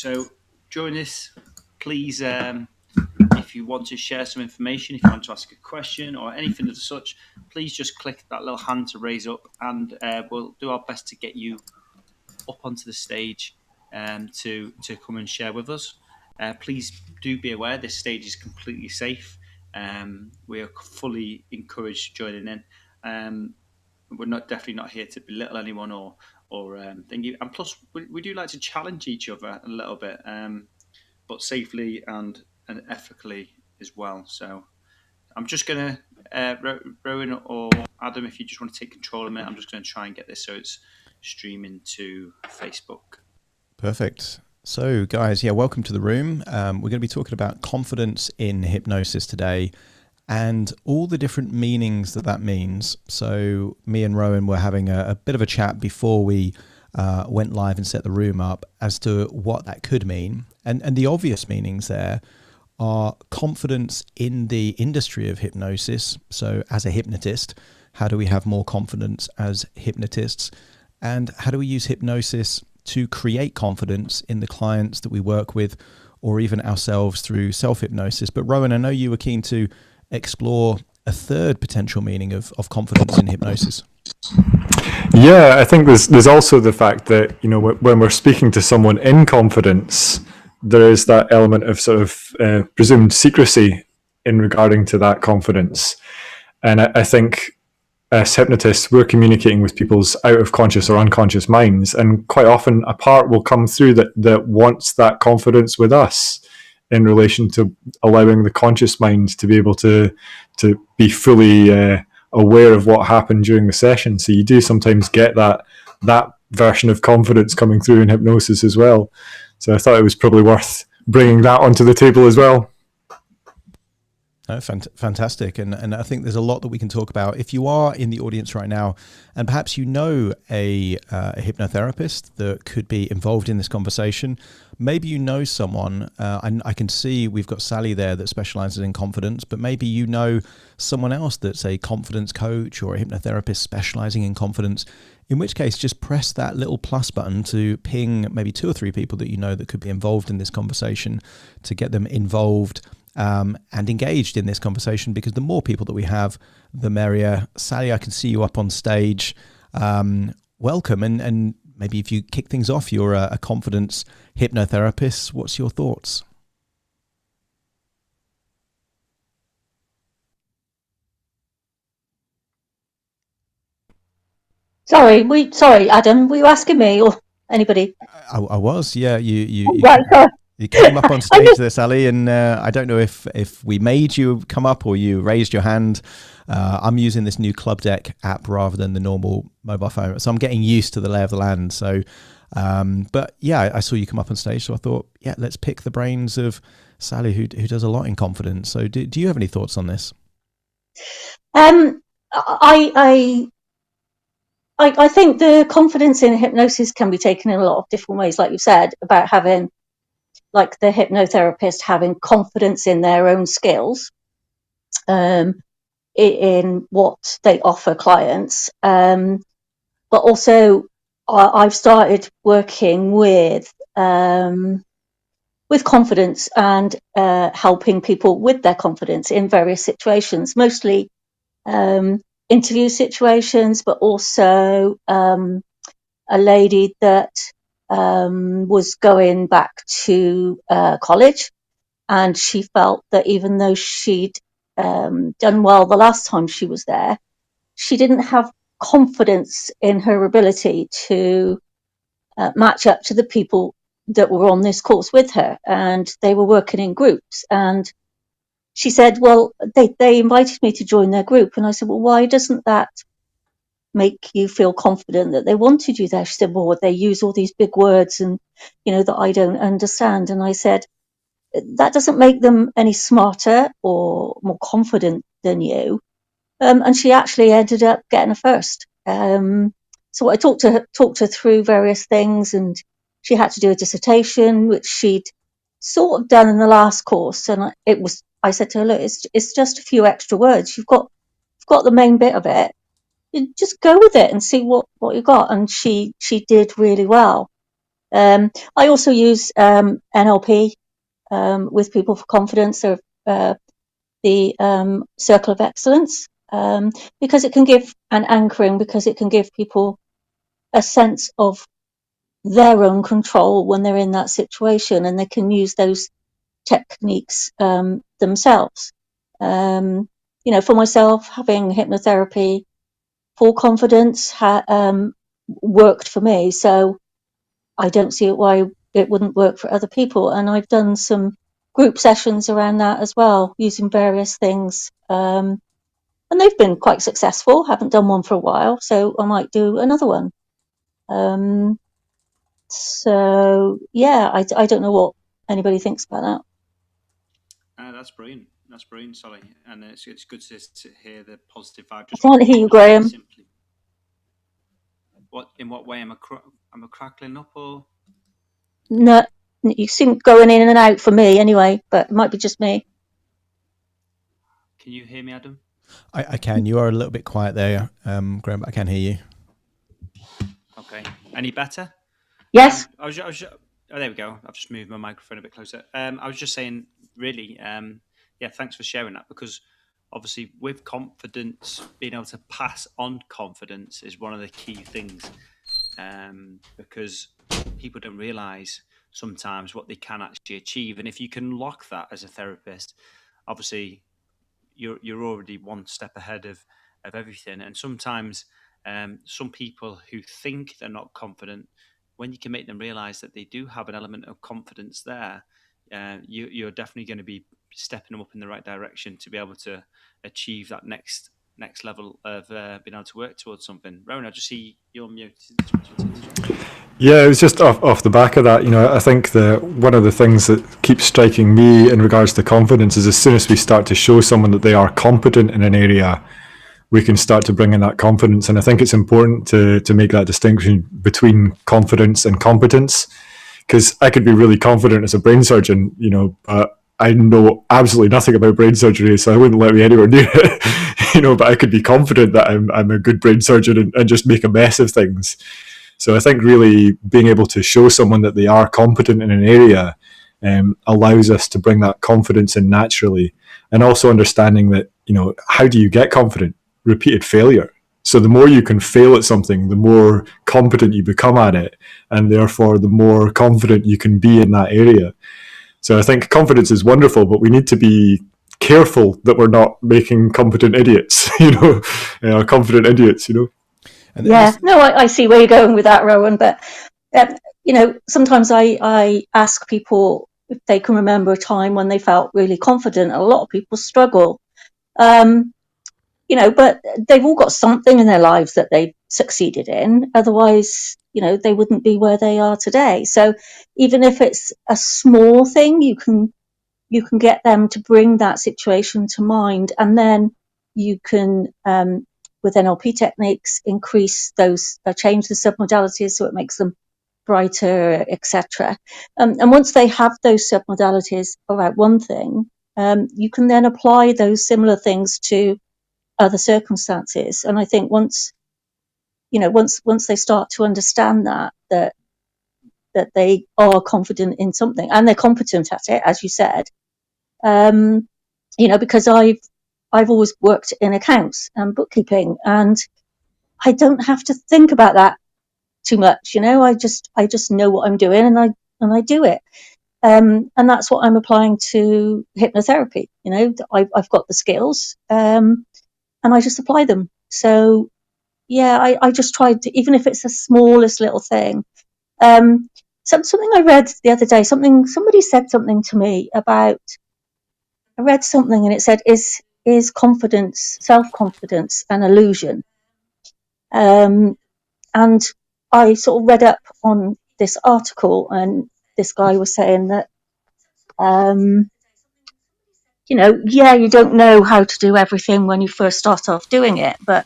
So during this, please, if you want to share some information, if you want to ask a question or anything of such, please just click that little hand to raise up, and we'll do our best to get you up onto the stage to come and share with us. Please do be aware this stage is completely safe. We are fully encouraged joining in. We're definitely not here to belittle anyone or thingy. And plus, we do like to challenge each other a little bit, but safely and ethically as well. So I'm just gonna Rowan or Adam, if you just want to take control of it, I'm just going to try and get this so it's streaming to Facebook. Perfect. So guys, welcome to the room. We're going to be talking about confidence in hypnosis today and all the different meanings that means. So me and Rowan were having a bit of a chat before we went live and set the room up as to what that could mean. And the obvious meanings there are confidence in the industry of hypnosis. So as a hypnotist, how do we have more confidence as hypnotists? And how do we use hypnosis to create confidence in the clients that we work with, or even ourselves through self-hypnosis? But Rowan, I know you were keen to explore a third potential meaning of confidence in hypnosis. Yeah, I think there's also the fact that, when we're speaking to someone in confidence, there is that element of sort of presumed secrecy in regarding to that confidence. And I think as hypnotists, we're communicating with people's out of conscious or unconscious minds, and quite often a part will come through that wants that confidence with us in relation to allowing the conscious mind to be able to be fully aware of what happened during the session. So you do sometimes get that version of confidence coming through in hypnosis as well. So I thought it was probably worth bringing that onto the table as well. Oh, fantastic. And I think there's a lot that we can talk about. If you are in the audience right now, and perhaps you know a hypnotherapist that could be involved in this conversation, maybe you know someone, and I can see we've got Sally there that specializes in confidence, but maybe you know someone else that's a confidence coach or a hypnotherapist specializing in confidence, in which case just press that little plus button to ping maybe 2 or 3 people that you know that could be involved in this conversation, to get them involved and engaged in this conversation, because the more people that we have, the merrier. Sally, I can see you up on stage. Welcome. And maybe if you kick things off, you're a confidence hypnotherapist. What's your thoughts? Sorry, Adam, were you asking me or anybody? I was, yeah. You Right, sorry. You came up on stage there, Sally, and I don't know if we made you come up or you raised your hand. I'm using this new Club Deck app rather than the normal mobile phone, so I'm getting used to the lay of the land. So, but yeah, I saw you come up on stage, so I thought, let's pick the brains of Sally, who does a lot in confidence. So, do you have any thoughts on this? I think the confidence in hypnosis can be taken in a lot of different ways, like you said, about having, like the hypnotherapist having confidence in their own skills, in what they offer clients. But also I've started working with confidence and helping people with their confidence in various situations, mostly interview situations, but also a lady that was going back to college, and she felt that even though she'd done well the last time she was there, she didn't have confidence in her ability to match up to the people that were on this course with her, and they were working in groups. And she said, well, they invited me to join their group, and I said, well, why doesn't that make you feel confident that they wanted you there? She said, well, they use all these big words and that I don't understand. And I said, that doesn't make them any smarter or more confident than you. And she actually ended up getting a first. So I talked her through various things, and she had to do a dissertation, which she'd sort of done in the last course. And I said to her, look, it's just a few extra words. You've got the main bit of it. You just go with it and see what you got. And she did really well. I also use NLP with people for confidence, or the Circle of Excellence, because it can give an anchoring, because it can give people a sense of their own control when they're in that situation, and they can use those techniques themselves. For myself, having hypnotherapy for confidence worked for me, so I don't see why it wouldn't work for other people. And I've done some group sessions around that as well, using various things. And they've been quite successful. Haven't done one for a while, so I might do another one. So yeah, I don't know what anybody thinks about that. That's brilliant. That's brilliant, Sally. And it's good to hear the positive vibe. I can't hear you, Graham. Simply. In what way am I crackling up, or? No, you seem going in and out for me anyway, but it might be just me. Can you hear me, Adam? I can. You are a little bit quiet there, Graham, but I can hear you. Okay. Any better? Yes. Oh, there we go. I've just moved my microphone a bit closer. I was just saying, really, thanks for sharing that, because obviously with confidence, being able to pass on confidence is one of the key things, because people don't realise sometimes what they can actually achieve. And if you can lock that as a therapist, obviously you're already one step ahead of everything. And sometimes some people who think they're not confident, when you can make them realise that they do have an element of confidence there, you're definitely going to be stepping them up in the right direction to be able to achieve that next level of being able to work towards something. Rowan, I just see you're muted. Yeah, it was just off the back of that. I think one of the things that keeps striking me in regards to confidence is, as soon as we start to show someone that they are competent in an area, we can start to bring in that confidence. And I think it's important to make that distinction between confidence and competence, because I could be really confident as a brain surgeon, but I know absolutely nothing about brain surgery, so I wouldn't let me anywhere near it. But I could be confident that I'm a good brain surgeon and just make a mess of things. So I think really being able to show someone that they are competent in an area allows us to bring that confidence in naturally, and also understanding that, how do you get confident? Repeated failure. So the more you can fail at something, the more competent you become at it, and therefore the more confident you can be in that area. So I think confidence is wonderful, but we need to be careful that we're not making competent idiots, confident idiots, And yeah, no, I see where you're going with that, Rowan. But sometimes I ask people if they can remember a time when they felt really confident. A lot of people struggle, but they've all got something in their lives that they've succeeded in. Otherwise, they wouldn't be where they are today. So even if it's a small thing, you can get them to bring that situation to mind, and then you can, with NLP techniques, increase those, change the submodalities so it makes them brighter, etc. And once they have those submodalities about one thing, you can then apply those similar things to other circumstances. And I think once they start to understand that they are confident in something and they're competent at it, as you said, because I've always worked in accounts and bookkeeping, and I don't have to think about that too much. I just know what I'm doing, and I do it. And that's what I'm applying to hypnotherapy. I've got the skills, and I just apply them. So yeah, I just tried to, even if it's the smallest little thing. Something I read the other day, somebody said something to me about, I read something and it said, is confidence, self-confidence, an illusion? And I sort of read up on this article, and this guy was saying that, you don't know how to do everything when you first start off doing it, but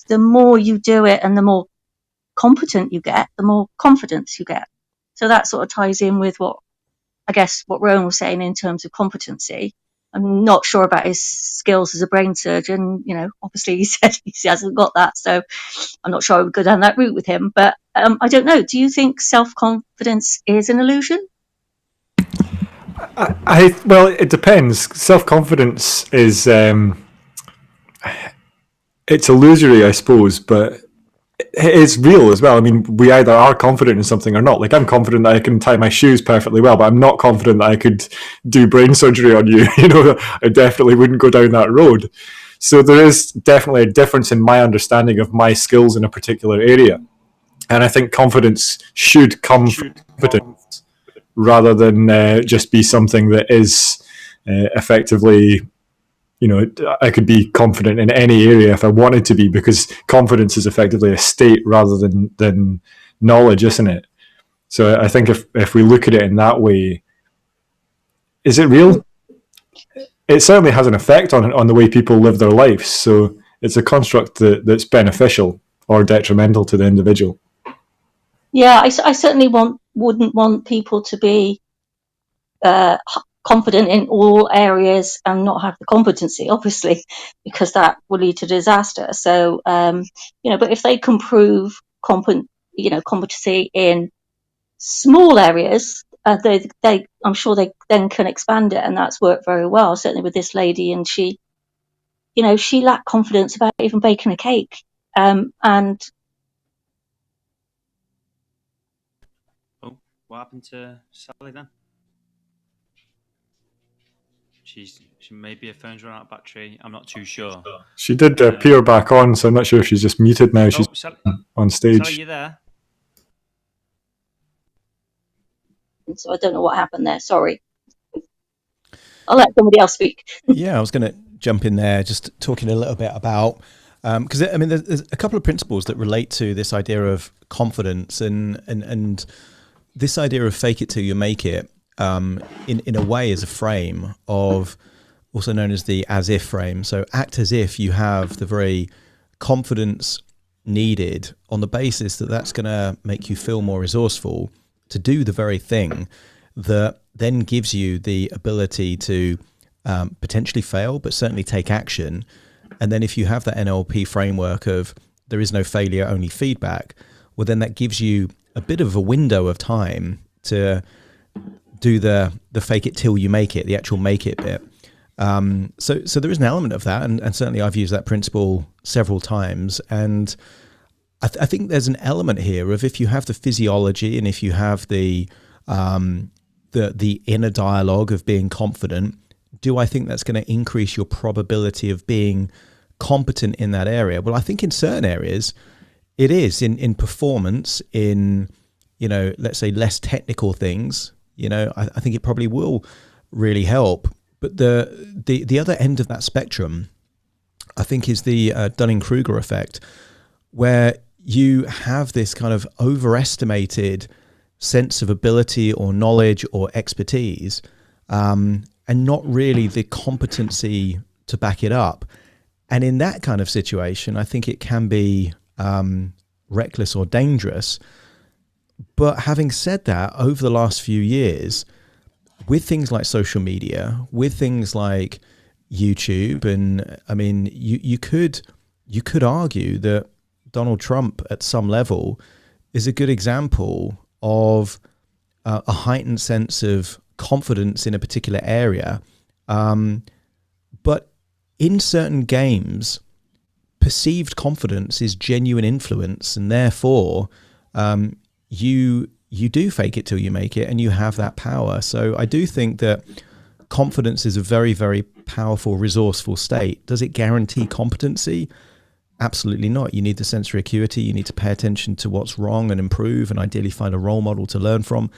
the more you do it and the more competent you get, the more confidence you get. So that sort of ties in with what Rowan was saying in terms of competency. I'm not sure about his skills as a brain surgeon. Obviously he said he hasn't got that, so I'm not sure I would go down that route with him. But I don't know. Do you think self-confidence is an illusion? Well, it depends. Self-confidence is it's illusory, I suppose, but it's real as well. I mean, we either are confident in something or not. Like, I'm confident that I can tie my shoes perfectly well, but I'm not confident that I could do brain surgery on you. I definitely wouldn't go down that road. So there is definitely a difference in my understanding of my skills in a particular area. And I think confidence should come from confidence rather than just be something that is effectively, I could be confident in any area if I wanted to be, because confidence is effectively a state rather than knowledge, isn't it? So I think if we look at it in that way, is it real? It certainly has an effect on the way people live their lives. So it's a construct that's beneficial or detrimental to the individual. Yeah, I certainly wouldn't want people to be confident in all areas and not have the competency, obviously, because that will lead to disaster. So, but if they can prove competency in small areas, I'm sure they then can expand it, and that's worked very well. Certainly with this lady, and she lacked confidence about even baking a cake, and what happened to Sally then? Maybe her phone's run out of battery. I'm not too sure. She did appear back on, so I'm not sure if she's just muted now. She's Sally, on stage. Sally, you there? So I don't know what happened there. Sorry. I'll let somebody else speak. Yeah, I was going to jump in there, just talking a little bit about, because I mean, there's a couple of principles that relate to this idea of confidence and this idea of fake it till you make it, in a way is a frame of, also known as the as if frame. So act as if you have the very confidence needed on the basis that that's going to make you feel more resourceful to do the very thing that then gives you the ability to potentially fail, but certainly take action. And then if you have that NLP framework of there is no failure, only feedback, well, then that gives you a bit of a window of time to do the fake it till you make it, the actual make it bit. So there is an element of that, and certainly I've used that principle several times. And I think there's an element here of, if you have the physiology and if you have the inner dialogue of being confident, do I think that's going to increase your probability of being competent in that area? Well, I think in certain areas it is. In performance, in, let's say less technical things, I think it probably will really help. But the other end of that spectrum, I think, is the Dunning-Kruger effect, where you have this kind of overestimated sense of ability or knowledge or expertise, and not really the competency to back it up. And in that kind of situation, I think it can be reckless or dangerous. But having said that, over the last few years, with things like social media, with things like YouTube, and I mean, you could argue that Donald Trump at some level is a good example of a heightened sense of confidence in a particular area. But in certain games, perceived confidence is genuine influence, and therefore you do fake it till you make it, and you have that power. So I do think that confidence is a very, very powerful, resourceful state. Does it guarantee competency? Absolutely not. You need the sensory acuity. You need to pay attention to what's wrong and improve, and ideally find a role model to learn from.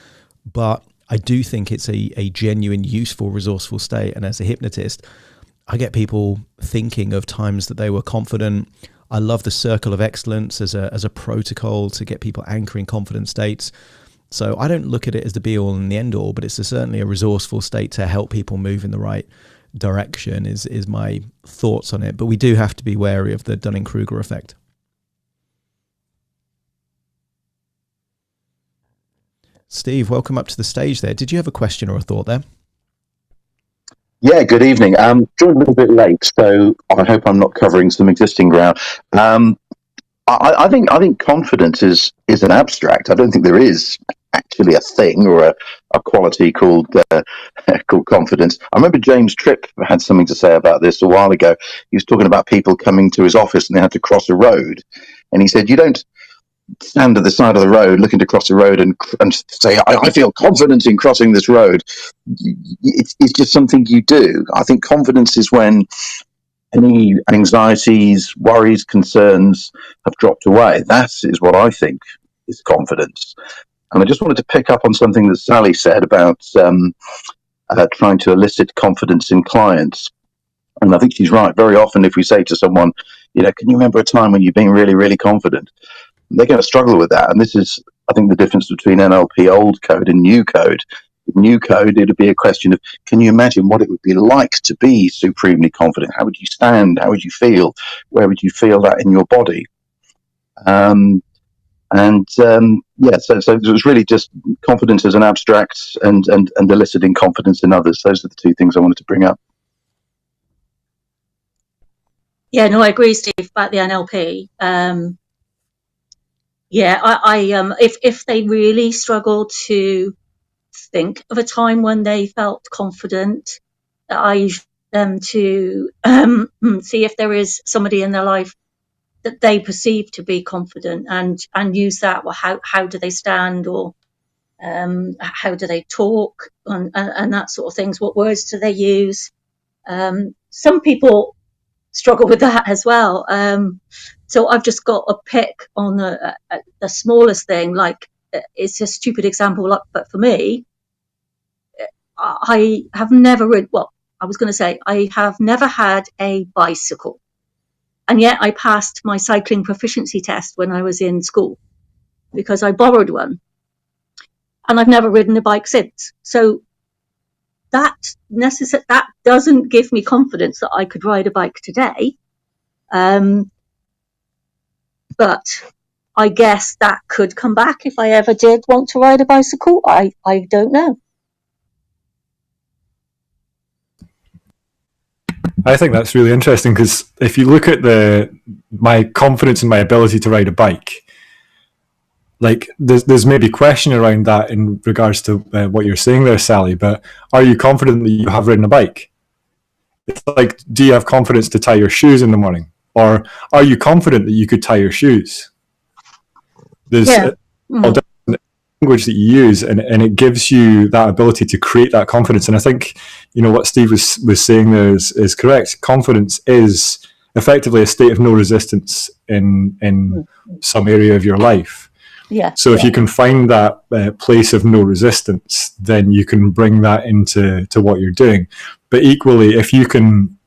But I do think it's a genuine, useful, resourceful state. And as a hypnotist, I get people thinking of times that they were confident. I love the circle of excellence as a protocol to get people anchoring confident states. So I don't look at it as the be all and the end all, but it's certainly a resourceful state to help people move in the right direction is my thoughts on it. But we do have to be wary of the Dunning-Kruger effect. Steve, welcome up to the stage there. Did you have a question or a thought there? Yeah, good evening. Joined a little bit late, so I hope I'm not covering some existing ground. I think confidence is an abstract. I don't think there is actually a thing or a quality called called confidence. I remember James Tripp had something to say about this a while ago. He was talking about people coming to his office and they had to cross a road, and he said, "You don't stand at the side of the road looking to cross the road and say, I feel confident in crossing this road." It's just something you do. I think confidence is when any anxieties, worries, concerns have dropped away. That is what I think is confidence. And I just wanted to pick up on something that Sally said about trying to elicit confidence in clients. And I think she's right. Very often, if we say to someone, can you remember a time when you've been really, really confident? They're going to struggle with that. And this is, I think, the difference between NLP old code and new code. With new code, it'd be a question of, can you imagine what it would be like to be supremely confident? How would you stand? How would you feel? Where would you feel that in your body? So it was really just confidence as an abstract and eliciting confidence in others. Those are the two things I wanted to bring up. Yeah, no, I agree, Steve, about the NLP. If they really struggle to think of a time when they felt confident, I usually them to see if there is somebody in their life that they perceive to be confident, and use that. Well, how do they stand, or how do they talk, and that sort of things. What words do they use? Some people struggle with that as well. So I've just got a pick on the smallest thing. Like, it's a stupid example, but for me, I have never ridden. Well, I was going to say I have never had a bicycle, and yet I passed my cycling proficiency test when I was in school because I borrowed one, and I've never ridden a bike since. So that doesn't give me confidence that I could ride a bike today. But I guess that could come back if I ever did want to ride a bicycle. I don't know. I think that's really interesting, because if you look at my confidence in my ability to ride a bike, like there's maybe question around that in regards to what you're saying there, Sally. But are you confident that you have ridden a bike? It's like, do you have confidence to tie your shoes in the morning, or are you confident that you could tie your shoes? There's all different language that you use, and it gives you that ability to create that confidence. And I think, what Steve was saying there is correct. Confidence is effectively a state of no resistance in some area of your life. Yeah. So if you can find that place of no resistance, then you can bring that into what you're doing. But equally, if you can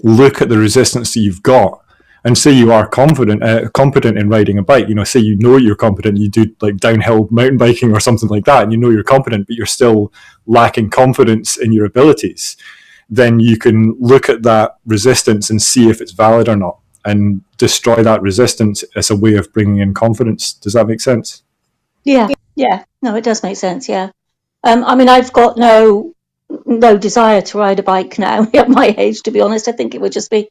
look at the resistance that you've got, and say you are competent in riding a bike, say you're competent, you do like downhill mountain biking or something like that, and you're competent, but you're still lacking confidence in your abilities, then you can look at that resistance and see if it's valid or not, and destroy that resistance as a way of bringing in confidence. Does that make sense? Yeah. No, it does make sense. Yeah. I've got no desire to ride a bike now at my age, to be honest. I think it would just be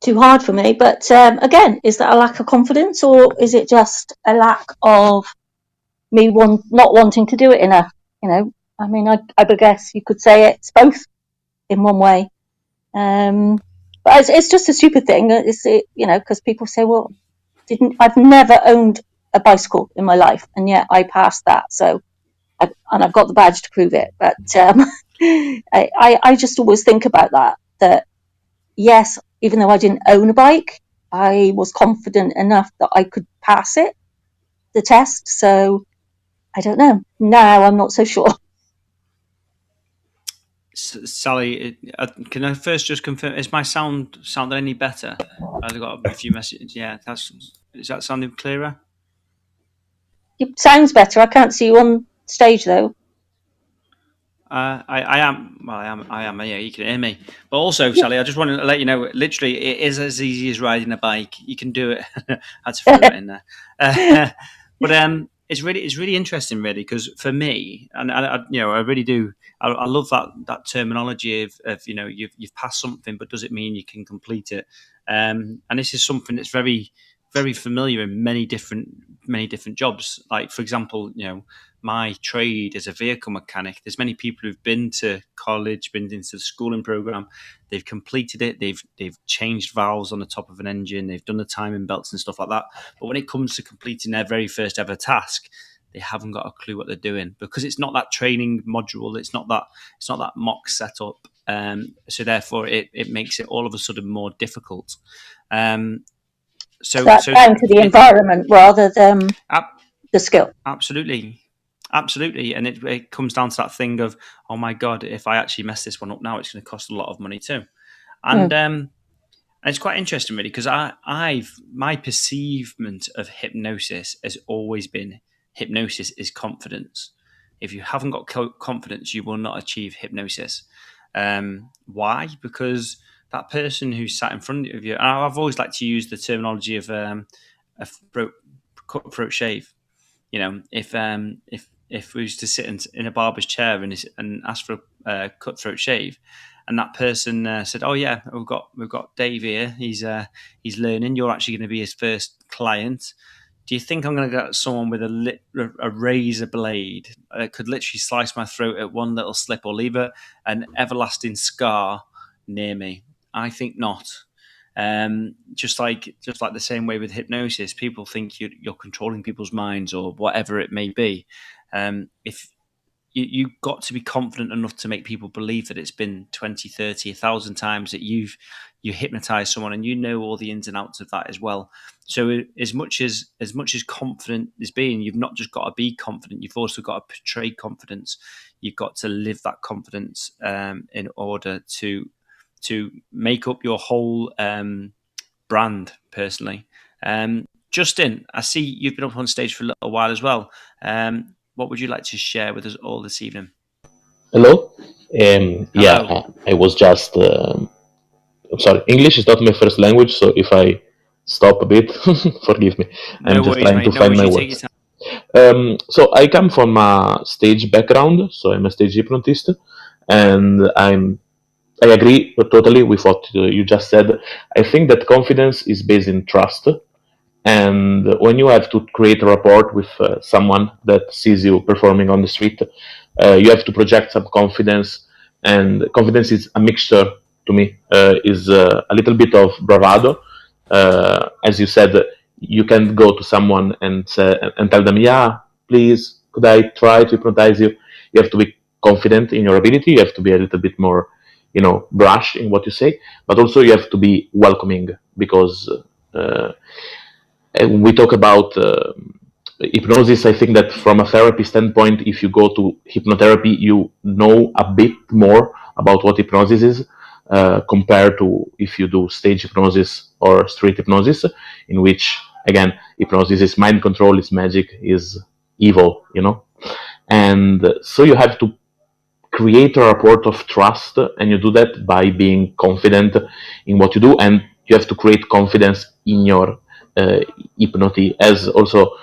too hard for me. But again, is that a lack of confidence, or is it just a lack of me not wanting to do it enough? I guess you could say it's both in one way. But it's just a stupid thing. Because people say, well, I've never owned a bicycle in my life, and yet I passed that. So, I've got the badge to prove it. But I just always think about that yes, even though I didn't own a bike, I was confident enough that I could pass the test. So I don't know. Now I'm not so sure. Sally, can I first just confirm, is my sound any better? I've got a few messages. Yeah, is that sounding clearer? It sounds better. I can't see you on stage though. I am. Yeah, you can hear me. But also, Sally, I just want to let you know, literally, it is as easy as riding a bike. You can do it. I had to throw that in there. But it's really interesting, really, because for me, and I really do. I love that terminology of you've passed something, but does it mean you can complete it? And this is something that's very very familiar in many different jobs. Like, for example, my trade as a vehicle mechanic. There's many people who've been to college, been into the schooling program. They've completed it. They've changed valves on the top of an engine. They've done the timing belts and stuff like that. But when it comes to completing their very first ever task, they haven't got a clue what they're doing, because it's not that training module. It's not that mock setup. So therefore, it makes it all of a sudden more difficult. So that's down to the environment rather than the skill. Absolutely. And it comes down to that thing of, oh my God, if I actually mess this one up now, it's going to cost a lot of money too. And it's quite interesting, really, because my perceivement of hypnosis has always been hypnosis is confidence. If you haven't got confidence, you will not achieve hypnosis. Why? Because that person who's sat in front of you, and I've always liked to use the terminology of a cutthroat shave. If we was to sit in a barber's chair and ask for a cutthroat shave, and that person said, "Oh yeah, we've got Dave here. He's learning. You're actually going to be his first client. Do you think I'm going to get someone with a razor blade that could literally slice my throat at one little slip, or leave an everlasting scar near me? I think not." Just like the same way with hypnosis, people think you're controlling people's minds or whatever it may be. If you've got to be confident enough to make people believe that it's been 20, 30, 1,000 times that you hypnotized someone, and you know all the ins and outs of that as well. So as much as confident as being, you've not just got to be confident, you've also got to portray confidence. You've got to live that confidence in order to make up your whole brand, personally. Justin, I see you've been up on stage for a little while as well. What would you like to share with us all this evening? Hello. Hello. Yeah, I was just. I'm sorry, English is not my first language, so if I stop a bit, forgive me. I'm just trying to find my words. So I come from a stage background, so I'm a stage hypnotist, and I agree totally with what you just said. I think that confidence is based in trust. And when you have to create a rapport with someone that sees you performing on the street, you have to project some confidence. And confidence is a mixture, to me, is a little bit of bravado. As you said, you can go to someone and tell them, "Yeah, please, could I try to hypnotize you?" You have to be confident in your ability. You have to be a little bit more, brash in what you say, but also you have to be welcoming, because we talk about hypnosis. I think that from a therapy standpoint, if you go to hypnotherapy, you know a bit more about what hypnosis is compared to if you do stage hypnosis or street hypnosis, in which, again, hypnosis is mind control, is magic, is evil, And so you have to create a rapport of trust, and you do that by being confident in what you do, and you have to create confidence in your hypnosis. As also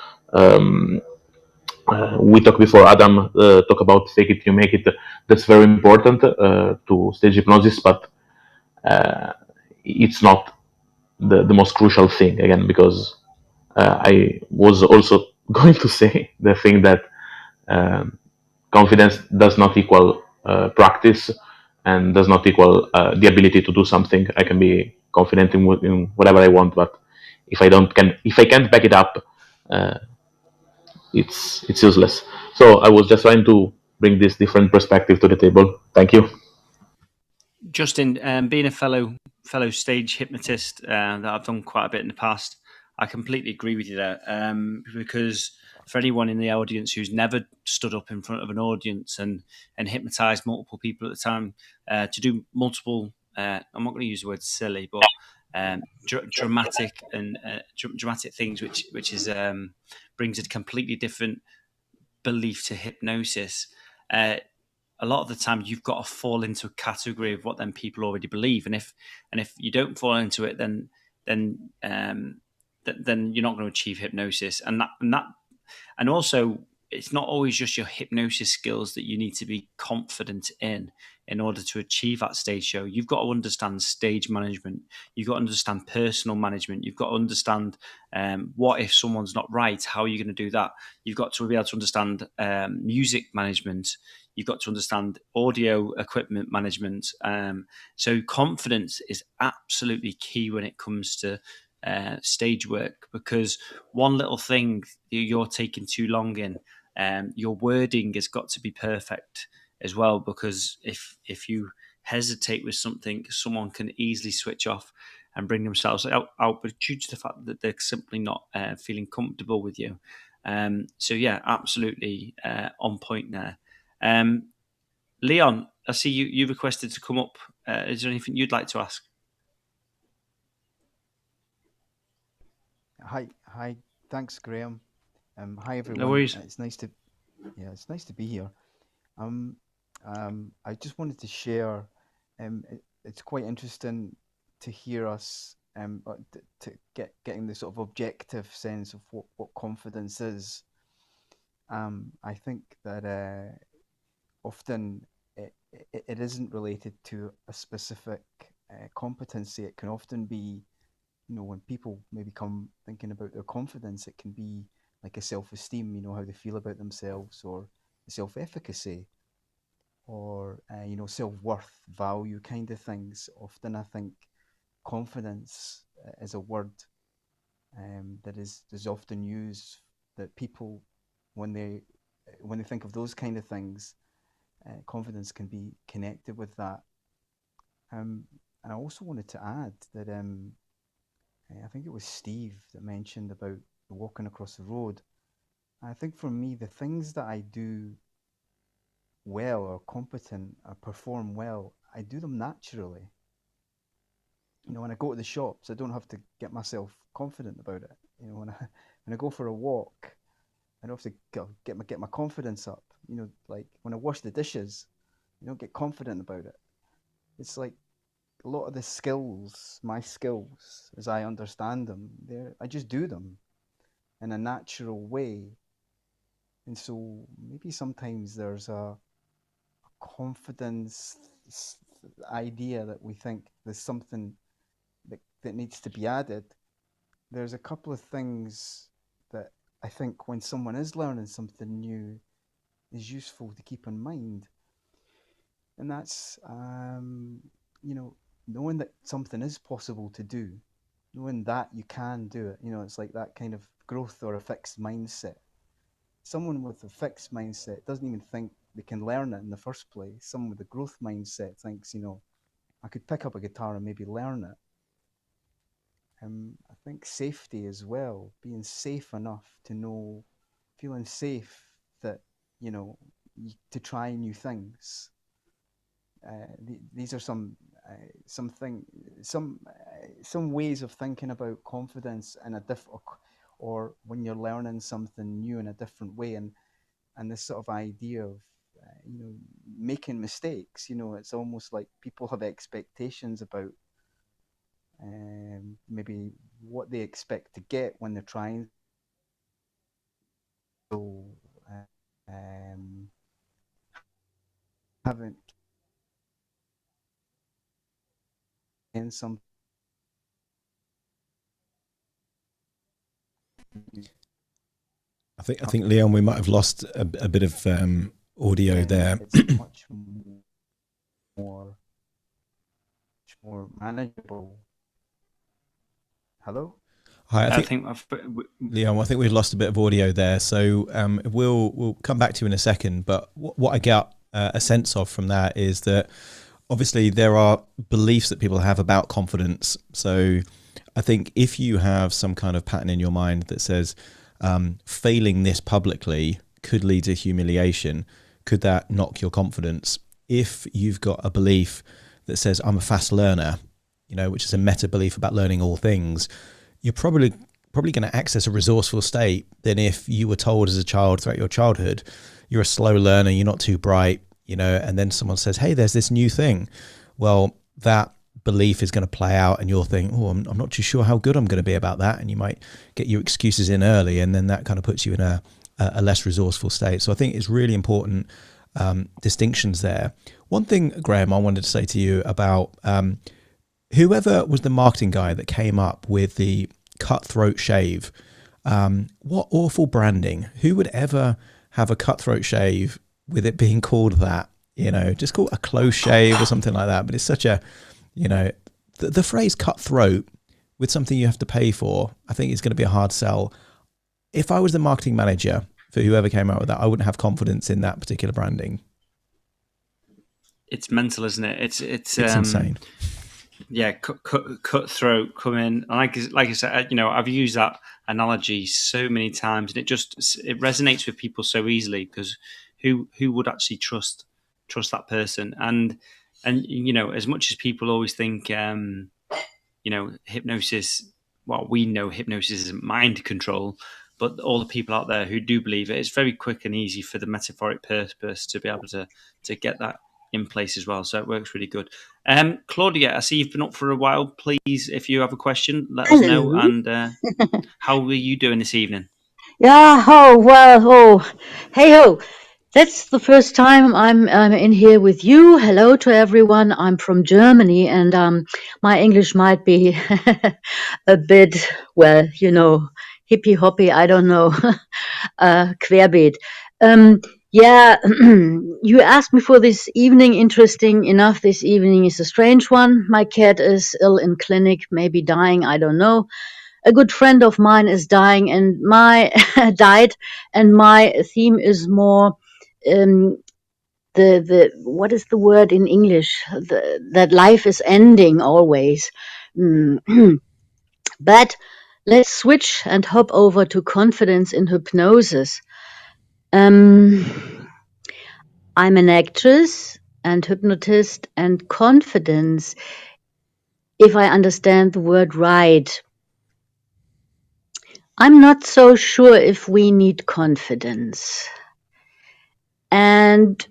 we talked before, Adam talk about fake it, you make it. That's very important to stage hypnosis, but it's not the most crucial thing, again, because I was also going to say the thing that confidence does not equal practice, and does not equal the ability to do something. I can be confident in whatever I want, but if I can't back it up, it's useless. So I was just trying to bring this different perspective to the table. Thank you. Justin, being a fellow stage hypnotist that I've done quite a bit in the past, I completely agree with you there. Because for anyone in the audience who's never stood up in front of an audience and hypnotized multiple people at the time, to do multiple, I'm not going to use the word silly, but dramatic and dramatic things, which is brings a completely different belief to hypnosis. A lot of the time, you've got to fall into a category of what then people already believe, and if you don't fall into it, then you're not going to achieve hypnosis, and that And also, it's not always just your hypnosis skills that you need to be confident in order to achieve that stage show. You've got to understand stage management. You've got to understand personal management. You've got to understand what if someone's not right, how are you going to do that? You've got to be able to understand music management. You've got to understand audio equipment management. So confidence is absolutely key when it comes to stage work, because one little thing you're taking too long in, your wording has got to be perfect as well, because if you hesitate with something, someone can easily switch off and bring themselves out but due to the fact that they're simply not feeling comfortable with you. So yeah, absolutely on point there. Leon, I see you requested to come up. Is there anything you'd like to ask? Hi. Thanks, Graham. Hi everyone. No worries. It's nice to be here. I just wanted to share. It's quite interesting to hear us to getting the sort of objective sense of what confidence is. I think that often it isn't related to a specific competency. It can often be, when people maybe come thinking about their confidence, it can be like a self-esteem, how they feel about themselves, or self-efficacy, or self-worth, value kind of things. Often I think confidence is a word that is often used, that people, when they think of those kind of things, confidence can be connected with that. And I also wanted to add that I think it was Steve that mentioned about walking across the road. I think for me, the things that I do well or competent or perform well, I do them naturally. When I go to the shops, I don't have to get myself confident about it. When I go for a walk, I don't have to get my confidence up. Like when I wash the dishes, I don't get confident about it. It's like a lot of the skills, my skills, as I understand them, I just do them in a natural way. And so maybe sometimes there's a confidence idea that we think there's something that needs to be added. There's a couple of things that I think when someone is learning something new is useful to keep in mind. And that's, knowing that something is possible to do, knowing that you can do it. It's like that kind of growth or a fixed mindset. Someone with a fixed mindset doesn't even think they can learn it in the first place. Someone with a growth mindset thinks, I could pick up a guitar and maybe learn it. I think safety as well, being safe enough to know, feeling safe that, to try new things. These are some ways of thinking about confidence in a different, or when you're learning something new in a different way, and this sort of idea of making mistakes. It's almost like people have expectations about maybe what they expect to get when they're trying. So haven't in some. I think Leon, we might have lost a bit of audio there. It's much more manageable. Hello? Hi, Leon, I think we've lost a bit of audio there. So we'll come back to you in a second. But what I got a sense of from that is that obviously there are beliefs that people have about confidence. So I think if you have some kind of pattern in your mind that says failing this publicly could lead to humiliation, could that knock your confidence? If you've got a belief that says I'm a fast learner, which is a meta belief about learning all things, you're probably going to access a resourceful state than if you were told as a child throughout your childhood, you're a slow learner, you're not too bright, and then someone says, hey, there's this new thing. Well, that belief is going to play out, and you'll think, oh, I'm not too sure how good I'm going to be about that, and you might get your excuses in early, and then that kind of puts you in a less resourceful state. So I think it's really important distinctions there. One thing, Graham, I wanted to say to you about whoever was the marketing guy that came up with the cutthroat shave. What awful branding. Who would ever have a cutthroat shave with it being called that? You know, just call it a close shave or something like that. But it's such a, you know, the phrase cutthroat with something you have to pay for, I think is going to be a hard sell. If I was the marketing manager for whoever came out with that, I wouldn't have confidence in that particular branding. It's mental, isn't it? It's insane. Yeah, cutthroat, come in. Like I said, you know, I've used that analogy so many times, and it resonates with people so easily, because who would actually trust that person? And you know, as much as people always think, you know, hypnosis. Well, we know hypnosis isn't mind control, but all the people out there who do believe it, it's very quick and easy for the metaphoric purpose to be able to get that in place as well. So it works really good. Claudia, I see you've been up for a while. Please, if you have a question, let us know. And how are you doing this evening? Yeah, hey ho. That's the first time I'm in here with you. Hello to everyone. I'm from Germany, and my English might be a bit, well, you know, hippy hoppy. I don't know, querbeet. Yeah, you asked me for this evening. Interesting enough, this evening is a strange one. My cat is ill in clinic, maybe dying. I don't know. A good friend of mine is dying, and died, and my theme is more the what is the word in English? That life is ending always. But let's switch and hop over to confidence in hypnosis. I'm an actress and hypnotist, and confidence, if I understand the word right, I'm not so sure if we need confidence. And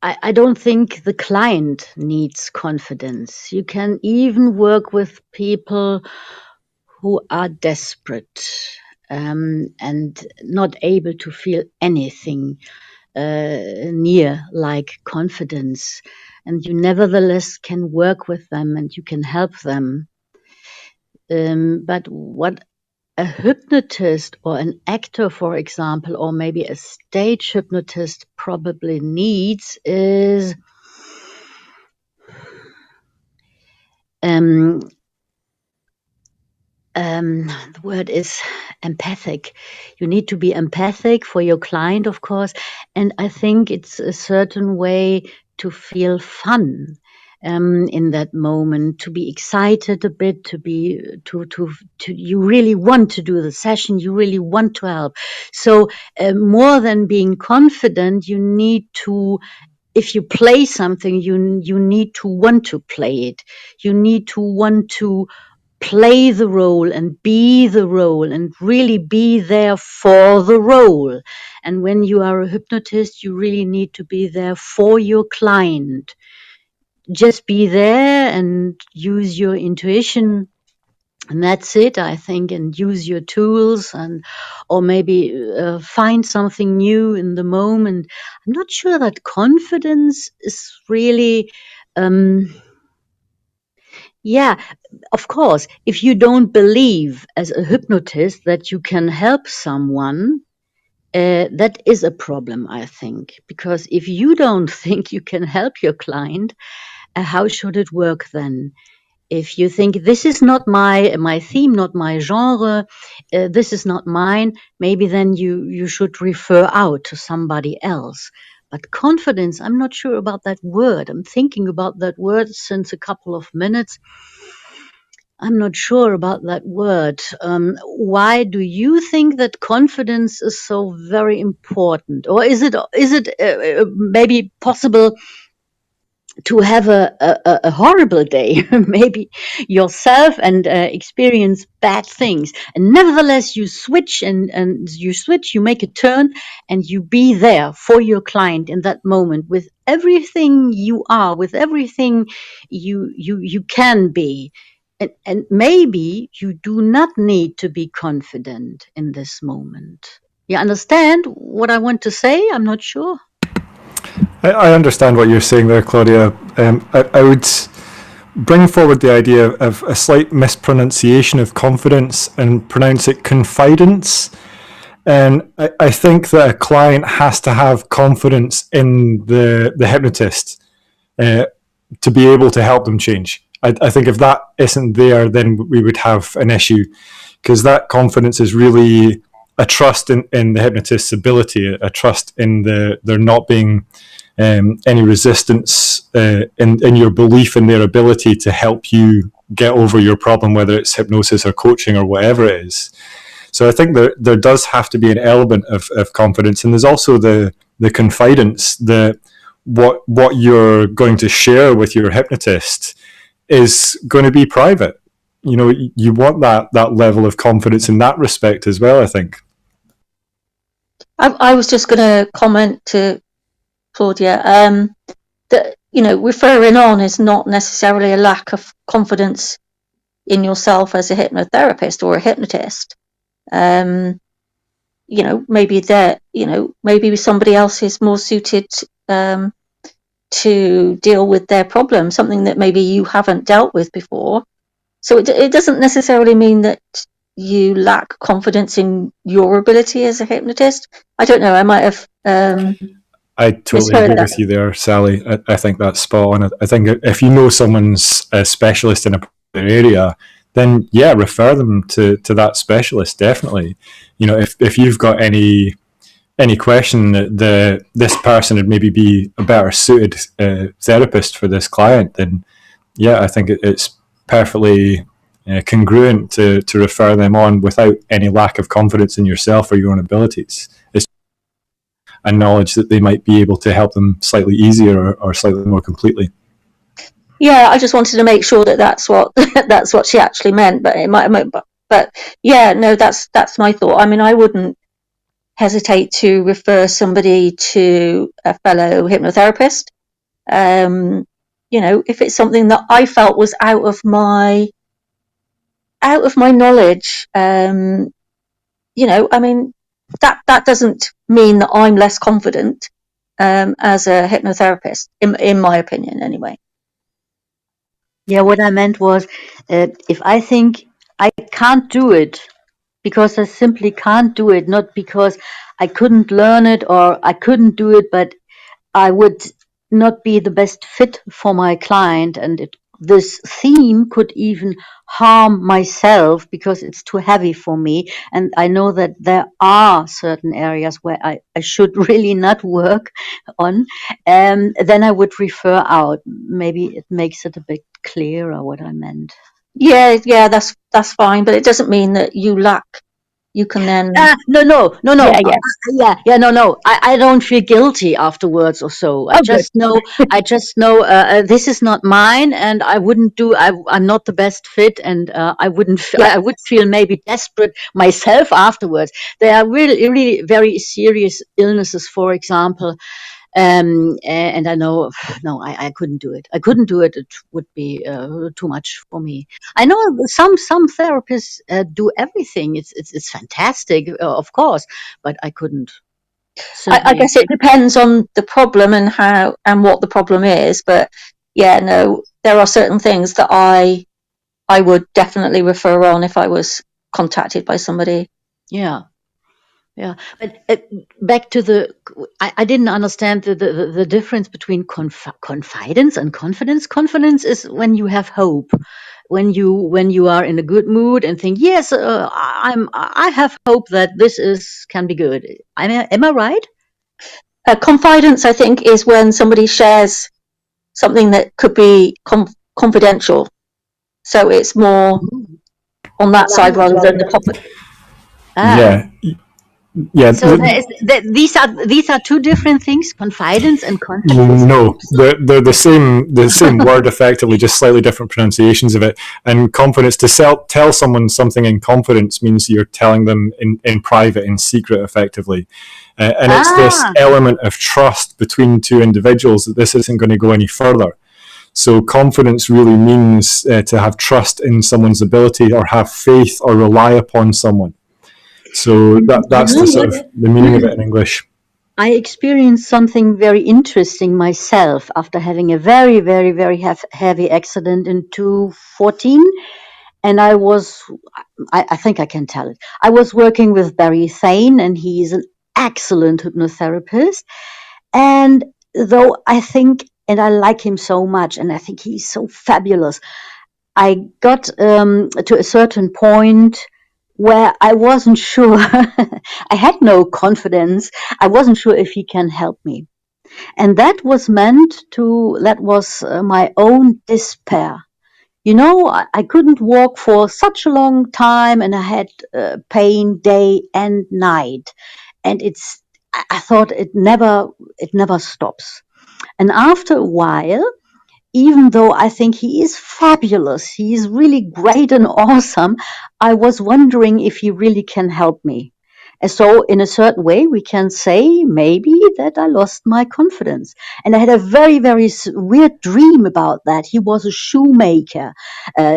I don't think the client needs confidence. You can even work with people who are desperate and not able to feel anything near like confidence. And you nevertheless can work with them and you can help them. But what a hypnotist or an actor, for example, or maybe a stage hypnotist probably needs is the word is empathic. You need to be empathic for your client, of course, and I think it's a certain way to feel fun in that moment, to be excited a bit, to you really want to do the session, you really want to help. So more than being confident, you need to, if you play something, you need to want to play it. You need to want to play the role and be the role and really be there for the role. And when you are a hypnotist, you really need to be there for your client. Just be there and use your intuition, and that's it, I think, and use your tools, and or maybe find something new in the moment. I'm not sure that confidence is really yeah, of course, if you don't believe as a hypnotist that you can help someone, that is a problem, I think, because if you don't think you can help your client, how should it work then? If you think this is not my theme, not my genre, this is not mine, maybe then you should refer out to somebody else. But confidence, I'm not sure about that word. I'm thinking about that word since a couple of minutes. I'm not sure about that word. Why do you think that confidence is so very important? Or is it maybe possible to have a horrible day, maybe yourself, and experience bad things. And nevertheless, you switch and you make a turn, and you be there for your client in that moment with everything you are, with everything you can be. And maybe you do not need to be confident in this moment. You understand what I want to say? I'm not sure. I understand what you're saying there, Claudia. I would bring forward the idea of a slight mispronunciation of confidence and pronounce it confidence. And I think that a client has to have confidence in the hypnotist to be able to help them change. I think if that isn't there, then we would have an issue, because that confidence is really a trust in the hypnotist's ability, a trust in there not being any resistance in your belief in their ability to help you get over your problem, whether it's hypnosis or coaching or whatever it is. So I think there does have to be an element of confidence, and there's also the confidence that what you're going to share with your hypnotist is going to be private. You know, you want that level of confidence in that respect as well, I think. I was just going to comment to Claudia that, you know, referring on is not necessarily a lack of confidence in yourself as a hypnotherapist or a hypnotist. You know, maybe maybe somebody else is more suited to deal with their problem, something that maybe you haven't dealt with before. So it doesn't necessarily mean that you lack confidence in your ability as a hypnotist. I don't know. I might have. I totally agree with you there, Sally. I think that's spot on. I think if you know someone's a specialist in a particular area, then yeah, refer them to that specialist, definitely. You know, if you've got any question that this person would maybe be a better suited therapist for this client, then yeah, I think it's perfectly congruent to refer them on without any lack of confidence in yourself or your own abilities. It's a knowledge that they might be able to help them slightly easier or slightly more completely. Yeah, I just wanted to make sure that that's what she actually meant, but it might. But yeah, no, that's my thought. I mean, I wouldn't hesitate to refer somebody to a fellow hypnotherapist. You know, if it's something that I felt was out of my knowledge, you know, I mean, that doesn't mean that I'm less confident as a hypnotherapist, in my opinion, anyway. Yeah, what I meant was, if I think I can't do it because I simply can't do it, not because I couldn't learn it or I couldn't do it, but I would not be the best fit for my client, and this theme could even harm myself because it's too heavy for me. And I know that there are certain areas where I should really not work on. Then I would refer out. Maybe it makes it a bit clearer what I meant. Yeah, that's fine, but it doesn't mean that you lack. You can then. No. Yeah. No. I don't feel guilty afterwards or so. I just know this is not mine, and I wouldn't do. I'm not the best fit, and I wouldn't. I would feel maybe desperate myself afterwards. There are really very serious illnesses, for example. And I know, no, I couldn't do it. I couldn't do it. It would be too much for me. I know some therapists do everything. It's fantastic, of course, but I couldn't. I guess it depends on the problem and what the problem is. But yeah, no, there are certain things that I would definitely refer on if I was contacted by somebody. Yeah. But back to I didn't understand the difference between confidence and confidence. Confidence is when you have hope, when you are in a good mood and think, yes, I have hope that this can be good. Am I right? Confidence, I think, is when somebody shares something that could be confidential. So it's more on that side rather than the confidence. Yeah. Yeah. So these are two different things: confidence and confidence. No, they're the same word effectively, just slightly different pronunciations of it. And confidence, to tell someone something in confidence means you're telling them in private, in secret, effectively. And it's this element of trust between two individuals that this isn't going to go any further. So confidence really means to have trust in someone's ability, or have faith, or rely upon someone. So that's the sort of the meaning of it in English. I experienced something very interesting myself after having a very, very, very heavy accident in 2014. And I think I can tell it. I was working with Barry Thane, and he's an excellent hypnotherapist. And though I think, and I like him so much, and I think he's so fabulous, I got to a certain point where I wasn't sure. I had no confidence. I wasn't sure if he can help me. And that was my own despair. You know, I couldn't walk for such a long time, and I had pain day and night. And I thought it never stops. And after a while, even though I think he is fabulous, he is really great and awesome, I was wondering if he really can help me. And so in a certain way, we can say maybe that I lost my confidence. And I had a very, very weird dream about that. He was a shoemaker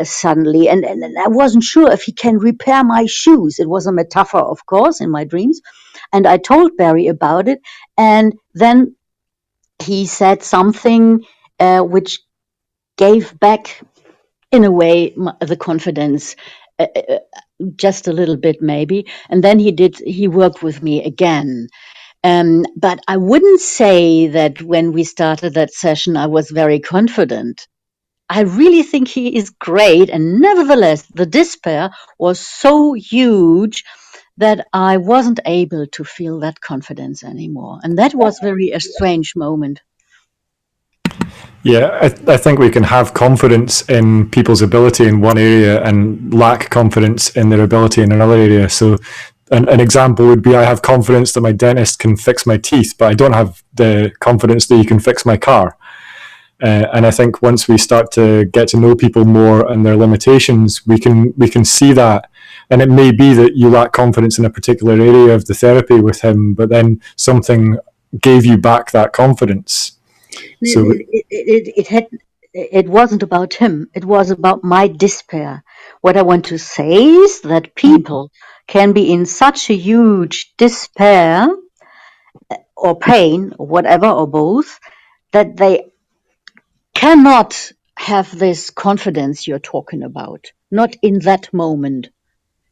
suddenly, and I wasn't sure if he can repair my shoes. It was a metaphor, of course, in my dreams. And I told Barry about it, and then he said something which gave back, in a way, the confidence, just a little bit maybe. And then he worked with me again. But I wouldn't say that when we started that session, I was very confident. I really think he is great. And nevertheless, the despair was so huge that I wasn't able to feel that confidence anymore. And that was a strange moment. Yeah, I think we can have confidence in people's ability in one area and lack confidence in their ability in another area. So an example would be, I have confidence that my dentist can fix my teeth, but I don't have the confidence that you can fix my car. And I think once we start to get to know people more and their limitations, we can see that. And it may be that you lack confidence in a particular area of the therapy with him, but then something gave you back that confidence. So it wasn't about him. It was about my despair. What I want to say is that people can be in such a huge despair or pain or whatever, or both, that they cannot have this confidence you're talking about. Not in that moment.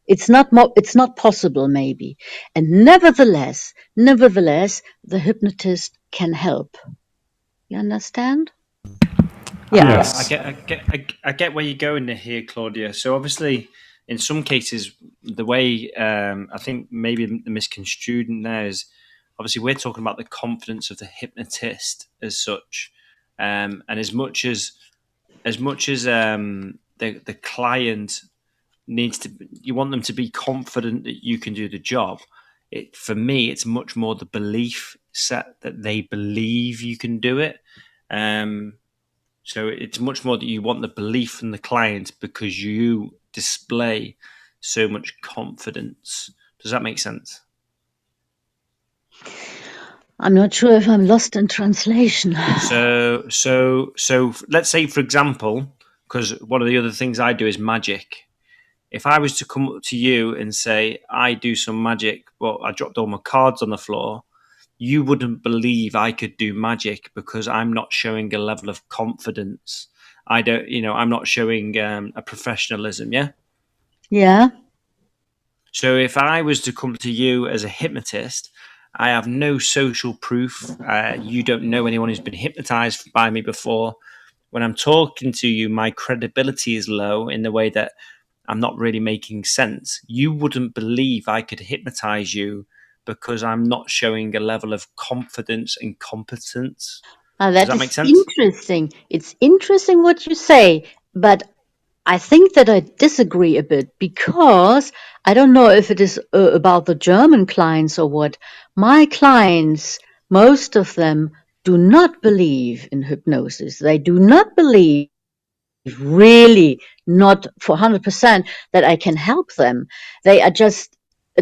It's not possible, maybe. And nevertheless, the hypnotist can help. You understand? Yeah, yes. I get where you're going here, Claudia. So obviously, in some cases, the way I think maybe the misconstrued in there is, obviously we're talking about the confidence of the hypnotist as such, and as much as the client needs to, you want them to be confident that you can do the job. For me, it's much more the belief set that they believe you can do it. So it's much more that you want the belief from the client because you display so much confidence. Does that make sense? I'm not sure if I'm lost in translation. So let's say, for example, because one of the other things I do is magic. If I was to come up to you and say, I do some magic, but I dropped all my cards on the floor, you wouldn't believe I could do magic because I'm not showing a level of confidence. I'm not showing a professionalism. Yeah. Yeah. So if I was to come to you as a hypnotist, I have no social proof. You don't know anyone who's been hypnotized by me before. When I'm talking to you, my credibility is low in the way that I'm not really making sense. You wouldn't believe I could hypnotize you because I'm not showing a level of confidence and competence. Now Does that make sense? Interesting. It's interesting what you say, but I think that I disagree a bit, because I don't know if it is about the German clients or what. My clients, most of them, do not believe in hypnosis. They do not believe, really not for 100%, that I can help them. They are just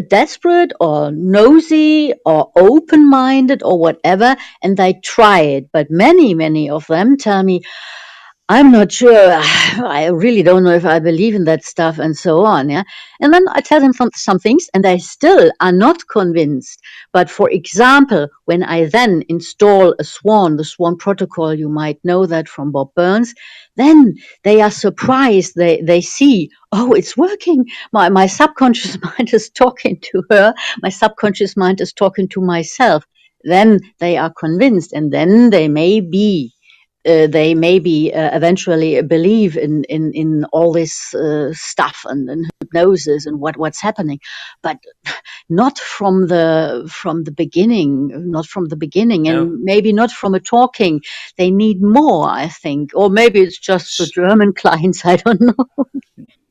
desperate or nosy or open-minded or whatever, and they try it. But many of them tell me, I'm not sure. I really don't know if I believe in that stuff, and so on. Yeah. And then I tell them some things, and they still are not convinced. But for example, when I then install the Swan Protocol, you might know that from Bob Burns, then they are surprised. They see, oh, it's working. My subconscious mind is talking to her. My subconscious mind is talking to myself. Then they are convinced, and then they may be eventually believe in all this stuff and hypnosis and what's happening, but not from the beginning, and maybe not from a talking. They need more, I think, or maybe it's just the German clients. I don't know.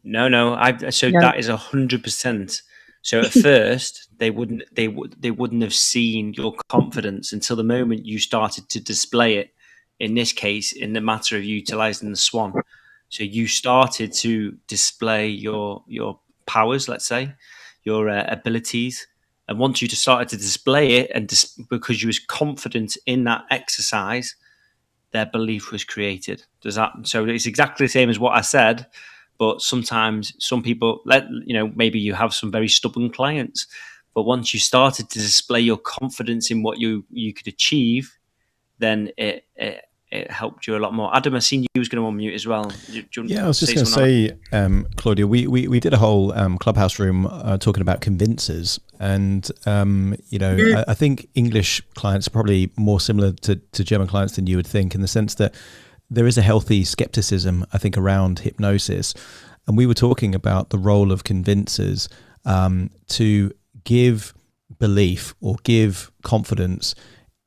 No. That is 100%. So at first they wouldn't have seen your confidence until the moment you started to display it. In this case, in the matter of utilizing the Swan, so you started to display your powers, let's say, your abilities, and once you started to display it, and because you was confident in that exercise, their belief was created. So it's exactly the same as what I said, but sometimes some people maybe you have some very stubborn clients, but once you started to display your confidence in what you could achieve, then it helped you a lot more. Adam, I seen you was going to unmute as well. I was just going to say, Claudia, we did a whole clubhouse room talking about convincers, and I think English clients are probably more similar to German clients than you would think, in the sense that there is a healthy skepticism, I think, around hypnosis, and we were talking about the role of convincers to give belief or give confidence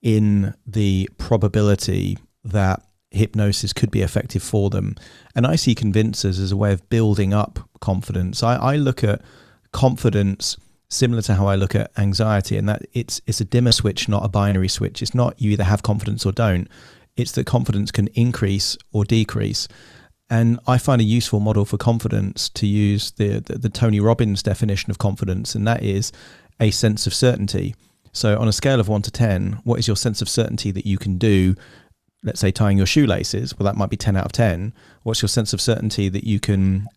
in the probability that hypnosis could be effective for them. And I see convincers as a way of building up confidence. I look at confidence similar to how I look at anxiety, and that it's a dimmer switch, not a binary switch. It's not you either have confidence or don't. It's that confidence can increase or decrease. And I find a useful model for confidence to use the Tony Robbins definition of confidence, and that is a sense of certainty. So on a scale of 1 to 10, what is your sense of certainty that you can do, let's say tying your shoelaces? Well, that might be 10 out of 10. What's your sense of certainty that you can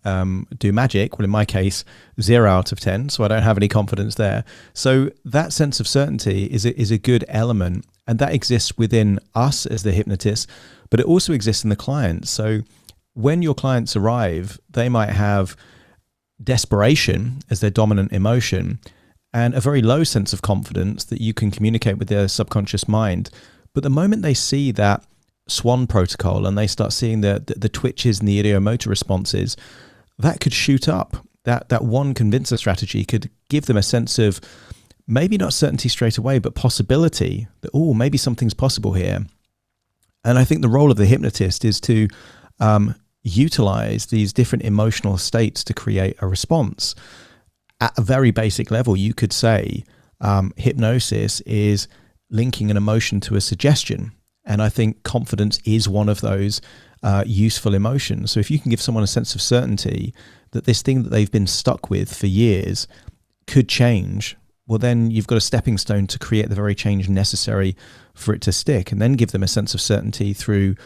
do magic? Well, in my case, 0 out of 10. So I don't have any confidence there. So that sense of certainty is a good element, and that exists within us as the hypnotist, but it also exists in the client. So when your clients arrive, they might have desperation as their dominant emotion, and a very low sense of confidence that you can communicate with their subconscious mind. But the moment they see that Swan Protocol and they start seeing the twitches and the ideomotor responses, that could shoot up. That one convincer strategy could give them a sense of maybe not certainty straight away, but possibility that, oh, maybe something's possible here. And I think the role of the hypnotist is to utilize these different emotional states to create a response. At a very basic level, you could say hypnosis is linking an emotion to a suggestion. And I think confidence is one of those useful emotions. So if you can give someone a sense of certainty that this thing that they've been stuck with for years could change, well, then you've got a stepping stone to create the very change necessary for it to stick, and then give them a sense of certainty through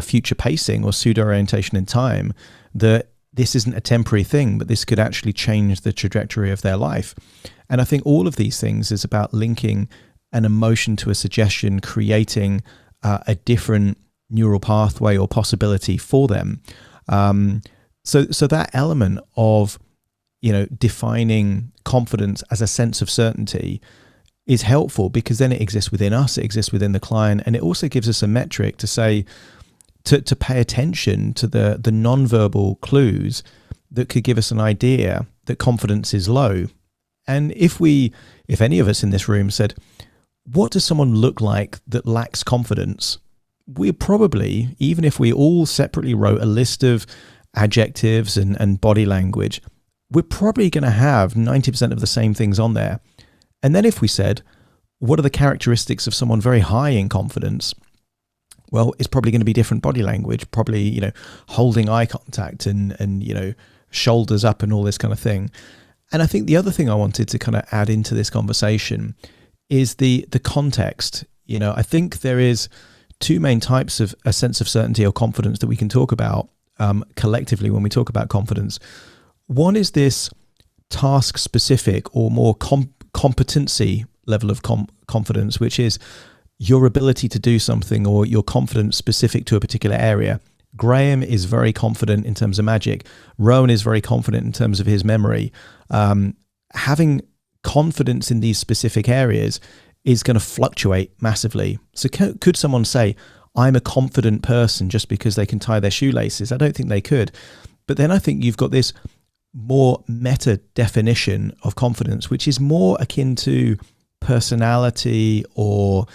future pacing or pseudo-orientation in time that this isn't a temporary thing, but this could actually change the trajectory of their life. And I think all of these things is about linking an emotion to a suggestion, creating a different neural pathway or possibility for them. So that element of, defining confidence as a sense of certainty is helpful, because then it exists within us, it exists within the client, and it also gives us a metric to say, to pay attention to the nonverbal clues that could give us an idea that confidence is low. And if any of us in this room said, what does someone look like that lacks confidence? We're probably, even if we all separately wrote a list of adjectives and body language, we're probably going to have 90% of the same things on there. And then if we said, what are the characteristics of someone very high in confidence? Well, it's probably going to be different body language, probably, holding eye contact and shoulders up and all this kind of thing. And I think the other thing I wanted to kind of add into this conversation is the context. I think there is two main types of a sense of certainty or confidence that we can talk about collectively when we talk about confidence. One is this task specific or more competency level of confidence, which is your ability to do something or your confidence specific to a particular area. Graham is very confident in terms of magic. Rowan is very confident in terms of his memory. Having confidence in these specific areas is going to fluctuate massively. So could someone say, I'm a confident person just because they can tie their shoelaces? I don't think they could. But then I think you've got this more meta definition of confidence, which is more akin to personality or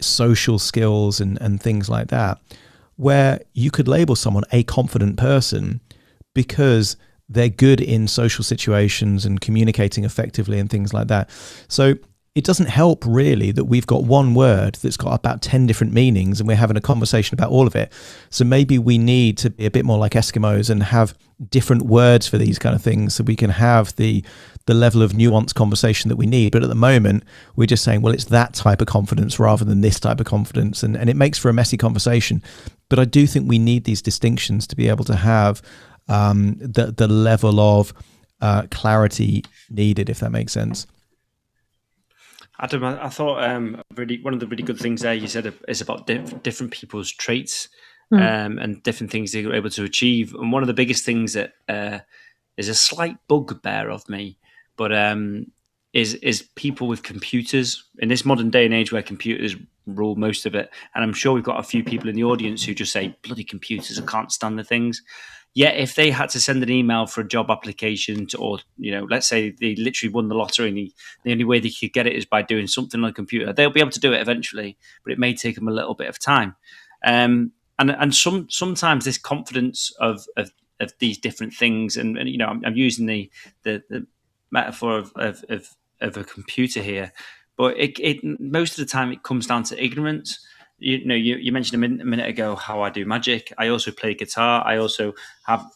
social skills and things like that, where you could label someone a confident person because they're good in social situations and communicating effectively and things like that. So it doesn't help really that we've got one word that's got about 10 different meanings and we're having a conversation about all of it. So maybe we need to be a bit more like Eskimos and have different words for these kind of things so we can have the level of nuanced conversation that we need. But at the moment, we're just saying, well, it's that type of confidence rather than this type of confidence. And it makes for a messy conversation. But I do think we need these distinctions to be able to have the level of clarity needed, if that makes sense. Adam, I thought one of the really good things there you said is about different people's traits and different things they were able to achieve. And one of the biggest things that is a slight bugbear of me, but is people with computers in this modern day and age where computers rule most of it. And I'm sure we've got a few people in the audience who just say, bloody computers, I can't stand the things. Yet if they had to send an email for a job application or let's say they literally won the lottery and the only way they could get it is by doing something on a computer, they'll be able to do it eventually, but it may take them a little bit of time. And sometimes this confidence of these different things, and I'm using the metaphor of a computer here, but it most of the time it comes down to ignorance. You mentioned a minute ago how I do magic. I also play guitar. I also have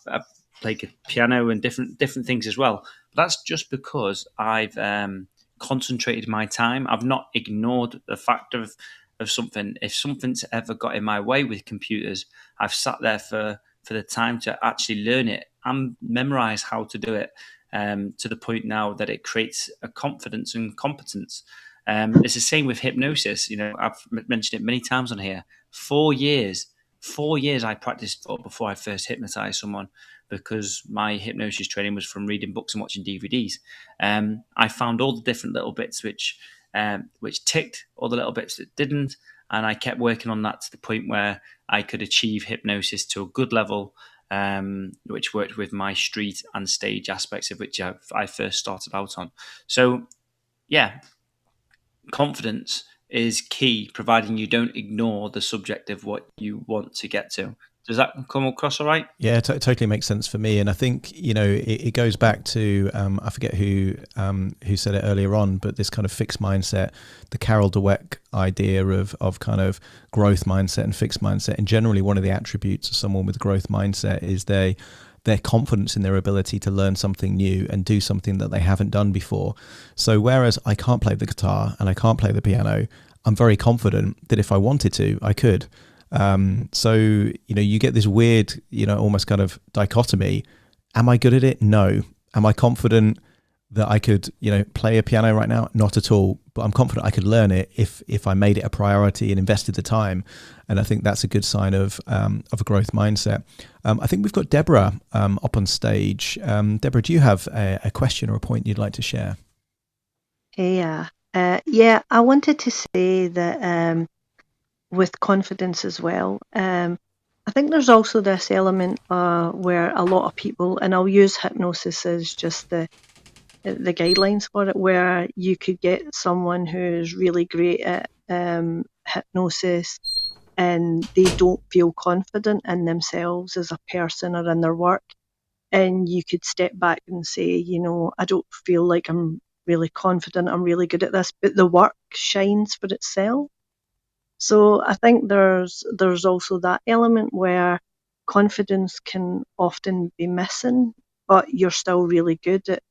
played piano and different things as well. But that's just because I've concentrated my time. I've not ignored the fact of something. If something's ever got in my way with computers, I've sat there for the time to actually learn it and memorize how to do it to the point now that it creates a confidence and competence. It's the same with hypnosis. I've mentioned it many times on here. 4 years I practiced before I first hypnotized someone, because my hypnosis training was from reading books and watching DVDs. I found all the different little bits which ticked, all the little bits that didn't, and I kept working on that to the point where I could achieve hypnosis to a good level, which worked with my street and stage aspects of which I first started out on. So, yeah. Confidence is key, providing you don't ignore the subject of what you want to get to. Does that come across all right? Yeah, totally makes sense for me. And I think, it goes back to, I forget who said it earlier on, but this kind of fixed mindset, the Carol Dweck idea of kind of growth mindset and fixed mindset. And generally one of the attributes of someone with growth mindset is their confidence in their ability to learn something new and do something that they haven't done before. So whereas I can't play the guitar and I can't play the piano, I'm very confident that if I wanted to, I could. So, you get this weird, almost kind of dichotomy. Am I good at it? No. Am I confident that I could, play a piano right now? Not at all. But I'm confident I could learn it if I made it a priority and invested the time. And I think that's a good sign of a growth mindset. I think we've got Deborah up on stage. Deborah, do you have a question or a point you'd like to share? Yeah. I wanted to say that with confidence as well, I think there's also this element where a lot of people, and I'll use hypnosis as just the guidelines for it, where you could get someone who's really great at hypnosis and they don't feel confident in themselves as a person or in their work. And you could step back and say, you know, I don't feel like I'm really confident, I'm really good at this, but the work shines for itself. So I think there's also that element where confidence can often be missing, but you're still really good at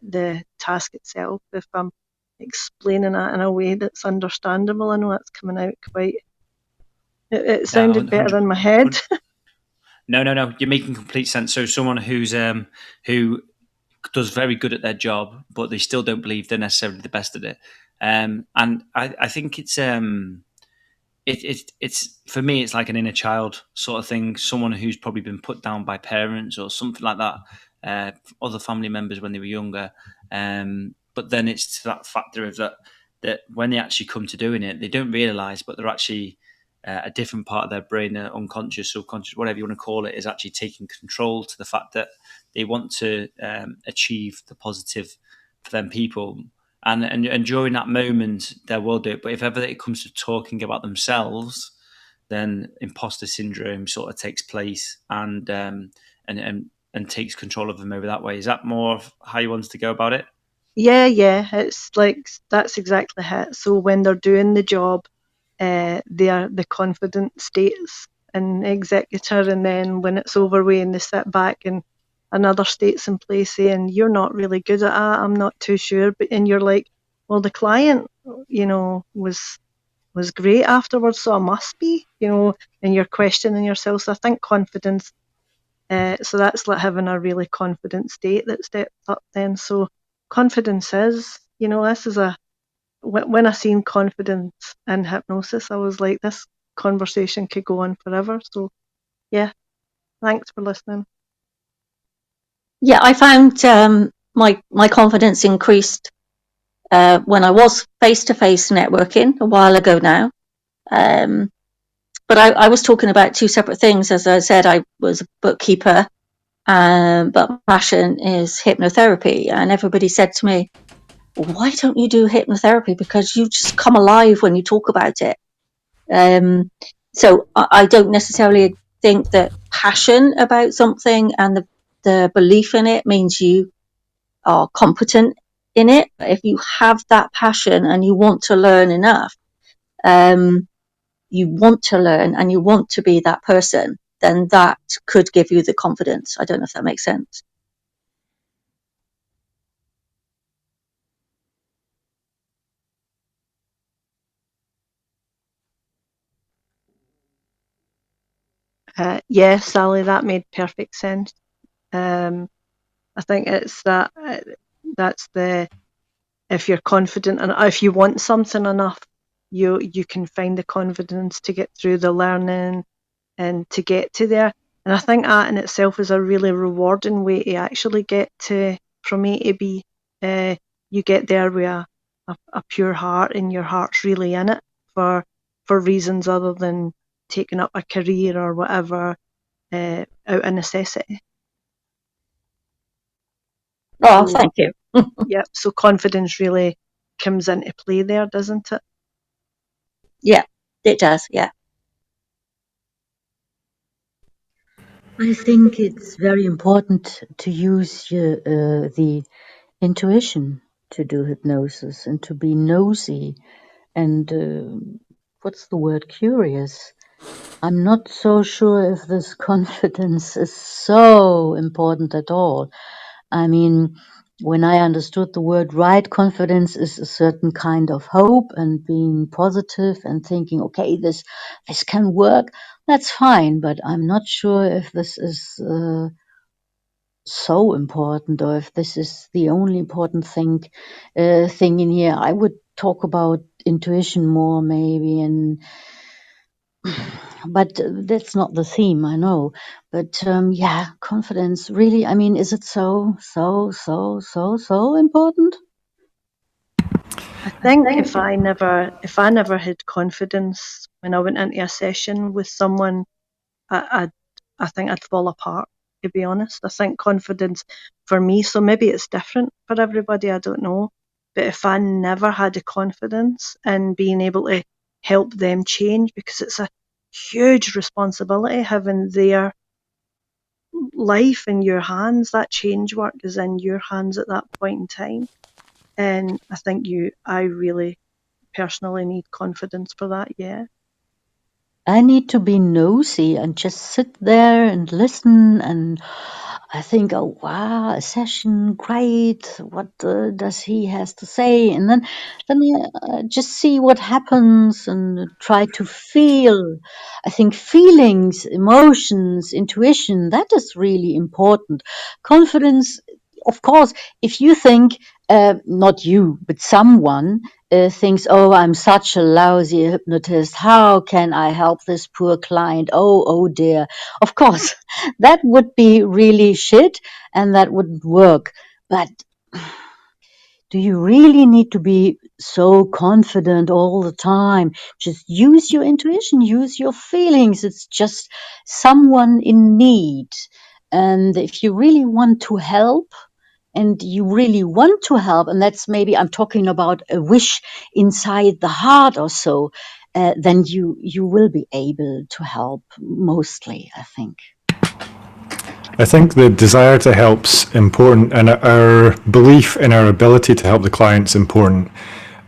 the task itself. If I'm explaining that in a way that's understandable, I know that's coming out quite. It sounded better in my head. No, you're making complete sense. So someone who's who does very good at their job, but they still don't believe they're necessarily the best at it. And I think it's for me, it's like an inner child sort of thing. Someone who's probably been put down by parents or something like that, other family members when they were younger. But then it's that factor of that when they actually come to doing it, they don't realise, but they're actually a different part of their brain, their unconscious, subconscious, whatever you want to call it, is actually taking control to the fact that they want to achieve the positive for them people. And during that moment, they will do it. But if ever it comes to talking about themselves, then imposter syndrome sort of takes place and takes control of them over that way. Is that more how you want to go about it? Yeah, it's like that's exactly it. So when they're doing the job, they are the confident states and executor, and then when it's over with and they sit back and another state's in place saying, you're not really good at that, I'm not too sure, but and you're like, well, the client, you know, was great afterwards, so I must be, you know, and you're questioning yourself. So I think confidence, so that's like having a really confident state that steps up then. So confidence is, you know, this is when I seen confidence in hypnosis, I was like, this conversation could go on forever. So yeah, thanks for listening. Yeah, I found my confidence increased when I was face-to-face networking a while ago now. But I was talking about two separate things. As I said, I was a bookkeeper, but my passion is hypnotherapy. And everybody said to me, why don't you do hypnotherapy? Because you just come alive when you talk about it. So I don't necessarily think that passion about something and the belief in it means you are competent in it. But if you have that passion and you want to learn enough, you want to learn and you want to be that person, then that could give you the confidence. I don't know if that makes sense. Yeah, Sally, that made perfect sense. I think it's that's the, if you're confident and if you want something enough, you can find the confidence to get through the learning and to get to there. And I think that in itself is a really rewarding way to actually get to from A to B. You get there with a pure heart, and your heart's really in it for reasons other than taking up a career or whatever out of necessity. Oh, thank you. Yep. So confidence really comes into play there, doesn't it? Yeah, it does. Yeah. I think it's very important to use the intuition to do hypnosis and to be nosy and what's the word, curious. I'm not so sure if this confidence is so important at all. I mean, when I understood the word right, confidence is a certain kind of hope and being positive and thinking, okay, this can work. That's fine, but I'm not sure if this is so important or if this is the only important thing in here. I would talk about intuition more maybe, and but that's not the theme, I know. But yeah, confidence really, I mean, is it so important? I think if I never had confidence when I went into a session with someone, I think I'd fall apart, to be honest. I think confidence for me, so maybe it's different for everybody, I don't know. But if I never had the confidence in being able to help them change, because it's a huge responsibility having their life in your hands. That change work is in your hands at that point in time. And I think I really personally need confidence for that, yeah. I need to be nosy and just sit there and listen, and I think, oh wow, a session, great. What does he has to say? And then I just see what happens and try to feel. I think feelings, emotions, intuition, that is really important. Confidence, of course, if you think, not you, but someone thinks, oh, I'm such a lousy hypnotist. How can I help this poor client? Oh dear. Of course, that would be really shit and that wouldn't work. But do you really need to be so confident all the time? Just use your intuition, use your feelings. It's just someone in need. And if you really want to help, and you really want to help, and that's maybe I'm talking about a wish inside the heart or so, then you will be able to help mostly, I think. I think the desire to help's important, and our belief in our ability to help the client's important.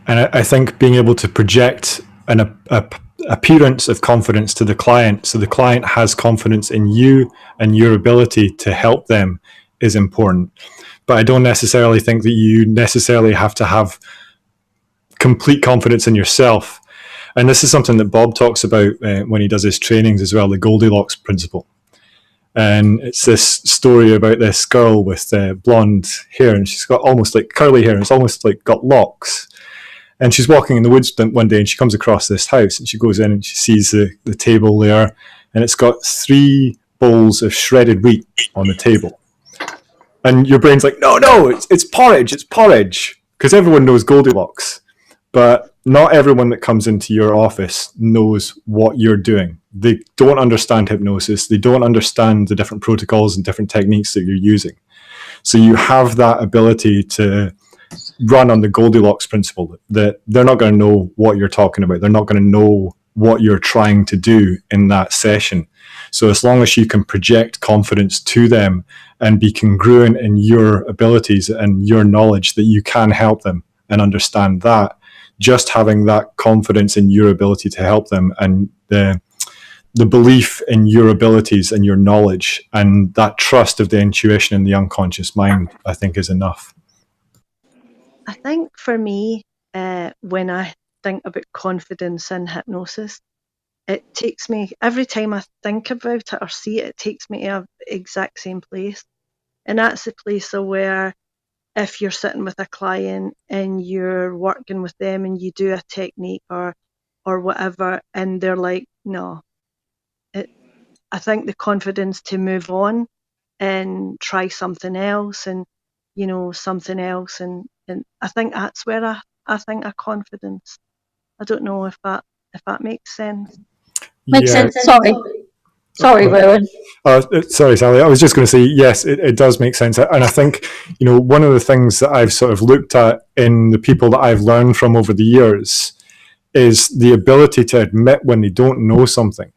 And I think being able to project an appearance of confidence to the client, so the client has confidence in you and your ability to help them, is important. But I don't necessarily think that you necessarily have to have complete confidence in yourself. And this is something that Bob talks about when he does his trainings as well, the Goldilocks Principle. And it's this story about this girl with blonde hair, and she's got almost like curly hair, and it's almost like got locks. And she's walking in the woods one day, and she comes across this house, and she goes in and she sees the table there, and it's got 3 bowls of shredded wheat on the table. And your brain's like, no, it's porridge, because everyone knows Goldilocks. But not everyone that comes into your office knows what you're doing. They don't understand hypnosis. They don't understand the different protocols and different techniques that you're using. So you have that ability to run on the Goldilocks principle, that they're not going to know what you're talking about. They're not going to know what you're trying to do in that session. So as long as you can project confidence to them and be congruent in your abilities and your knowledge that you can help them and understand that, just having that confidence in your ability to help them and the belief in your abilities and your knowledge and that trust of the intuition in the unconscious mind, I think is enough. I think for me, when I think about confidence in hypnosis, it takes me, every time I think about it or see it, it takes me to the exact same place. And that's the place where if you're sitting with a client and you're working with them and you do a technique or whatever, and they're like, no, I think the confidence to move on and try something else and, something else. And I think that's where I think a confidence. I don't know if that makes sense. Makes sense. Sorry, Rowan. Sorry, Sally. I was just going to say, yes, it does make sense. And I think, one of the things that I've sort of looked at in the people that I've learned from over the years is the ability to admit when they don't know something.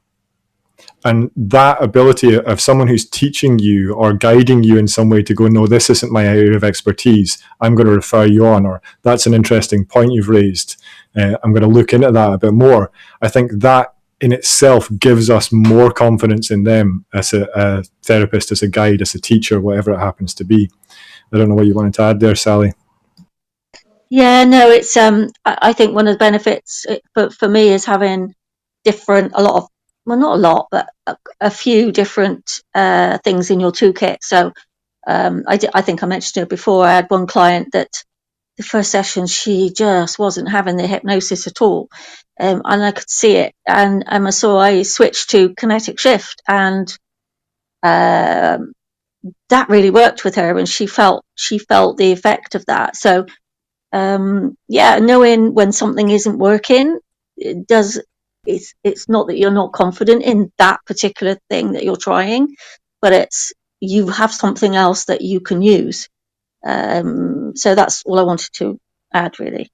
And that ability of someone who's teaching you or guiding you in some way to go, no, this isn't my area of expertise, I'm going to refer you on, or that's an interesting point you've raised, I'm going to look into that a bit more. I think that in itself gives us more confidence in them as a therapist, as a guide, as a teacher, whatever it happens to be. I don't know what you wanted to add there, Sally. Yeah, no, it's I think one of the benefits for me is having not a lot, but a few different things in your toolkit. So I think I mentioned it before. I had one client that the first session she just wasn't having the hypnosis at all, and I could see it. And so I switched to kinetic shift, and that really worked with her, and she felt the effect of that. So knowing when something isn't working, it's not that you're not confident in that particular thing that you're trying, but it's you have something else that you can use. So that's all I wanted to add, really.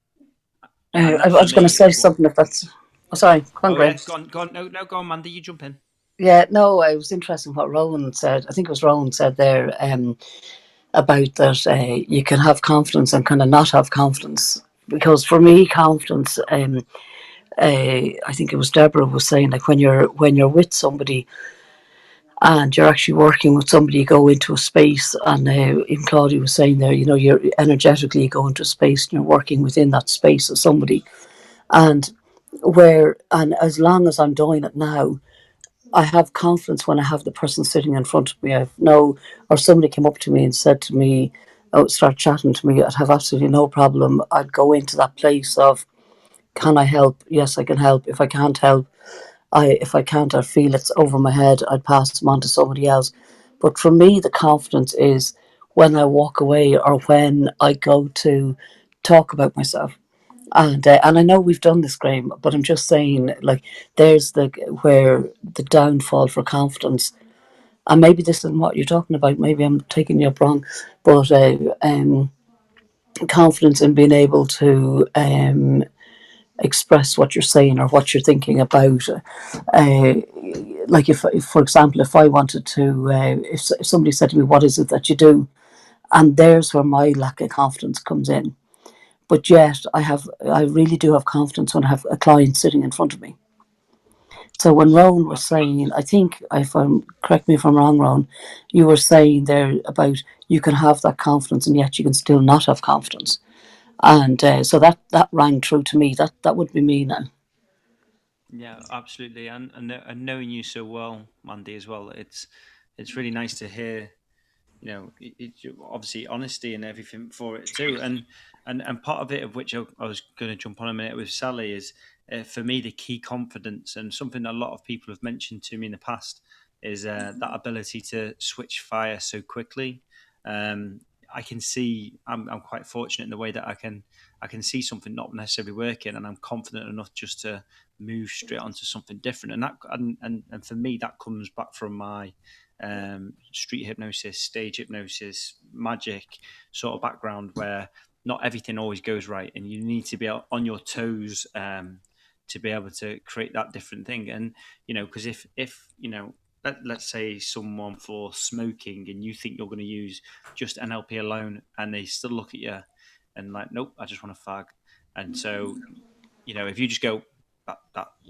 I was going to say something if that's... Oh, sorry, go on, Greg. Yeah, go on. No, go on, Mandy. You jump in. Yeah, no, I was interested in what Rowan said. I think it was Rowan said there about that you can have confidence and kind of not have confidence. Because for me, confidence, I think it was Deborah was saying, like when you're with somebody and you're actually working with somebody, you go into a space, and even Claudia was saying there, you're energetically you go into a space and you're working within that space of somebody, and as long as I'm doing it now, I have confidence when I have the person sitting in front of me. Or somebody came up to me and said to me, start chatting to me, I'd have absolutely no problem. I'd go into that place of, can I help? Yes, I can help. If I can't help, if I can't, I feel it's over my head, I'd pass them on to somebody else. But for me, the confidence is when I walk away or when I go to talk about myself. And I know we've done this, Graham, but I'm just saying, like, there's where the downfall for confidence, and maybe this isn't what you're talking about. Maybe I'm taking you up wrong, but confidence in being able to express what you're saying or what you're thinking about. Like if, for example, if I wanted to, if somebody said to me, "What is it that you do?" and there's where my lack of confidence comes in. But yet I really do have confidence when I have a client sitting in front of me. So when Rowan was saying, I think, correct me if I'm wrong, Rowan, you were saying there about you can have that confidence and yet you can still not have confidence. And so that rang true to me. That would be me now. Yeah, absolutely. And knowing you so well, Mandy, as well, it's really nice to hear, obviously honesty and everything for it too. And part of it, of which I was going to jump on a minute with Sally, is for me the key confidence, and something a lot of people have mentioned to me in the past, is that ability to switch fire so quickly. I can see I'm quite fortunate in the way that I can see something not necessarily working, and I'm confident enough just to move straight onto something different. And that and for me that comes back from my street hypnosis, stage hypnosis, magic sort of background, where not everything always goes right, and you need to be on your toes to be able to create that different thing. And because if let's say someone for smoking, and you think you're going to use just NLP alone, and they still look at you and like, nope, I just want to fag. And so if you just go,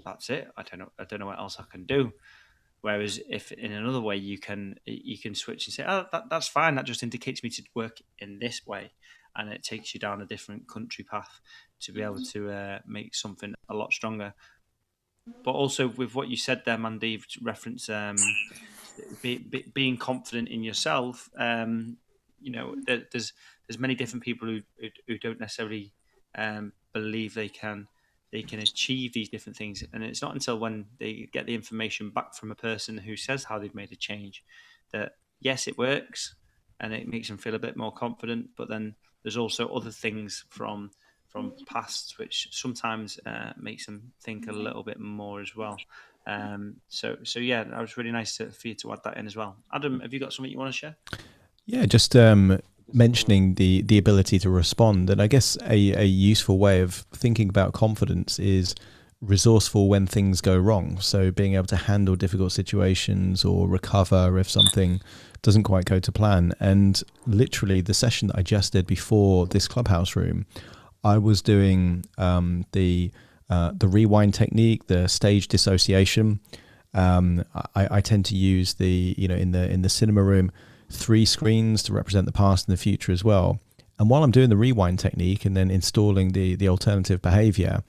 that's it, I don't know what else I can do. Whereas if in another way you can switch and say, oh, that's fine, that just indicates me to work in this way, and it takes you down a different country path to be able to make something a lot stronger. But also with what you said there, Mandy, reference being confident in yourself. There's many different people who don't necessarily believe they can achieve these different things, and it's not until when they get the information back from a person who says how they've made a change that yes, it works, and it makes them feel a bit more confident. But then there's also other things from past which sometimes makes them think a little bit more as well. So yeah, that was really nice for you to add that in as well. Adam, have you got something you want to share? Yeah, just mentioning the ability to respond, and I guess a useful way of thinking about confidence is resourceful when things go wrong. So being able to handle difficult situations or recover if something doesn't quite go to plan. And literally the session that I just did before this clubhouse room, I was doing the rewind technique, the stage dissociation. I tend to use in the cinema room 3 screens to represent the past and the future as well. And while I'm doing the rewind technique and then installing the alternative behavior,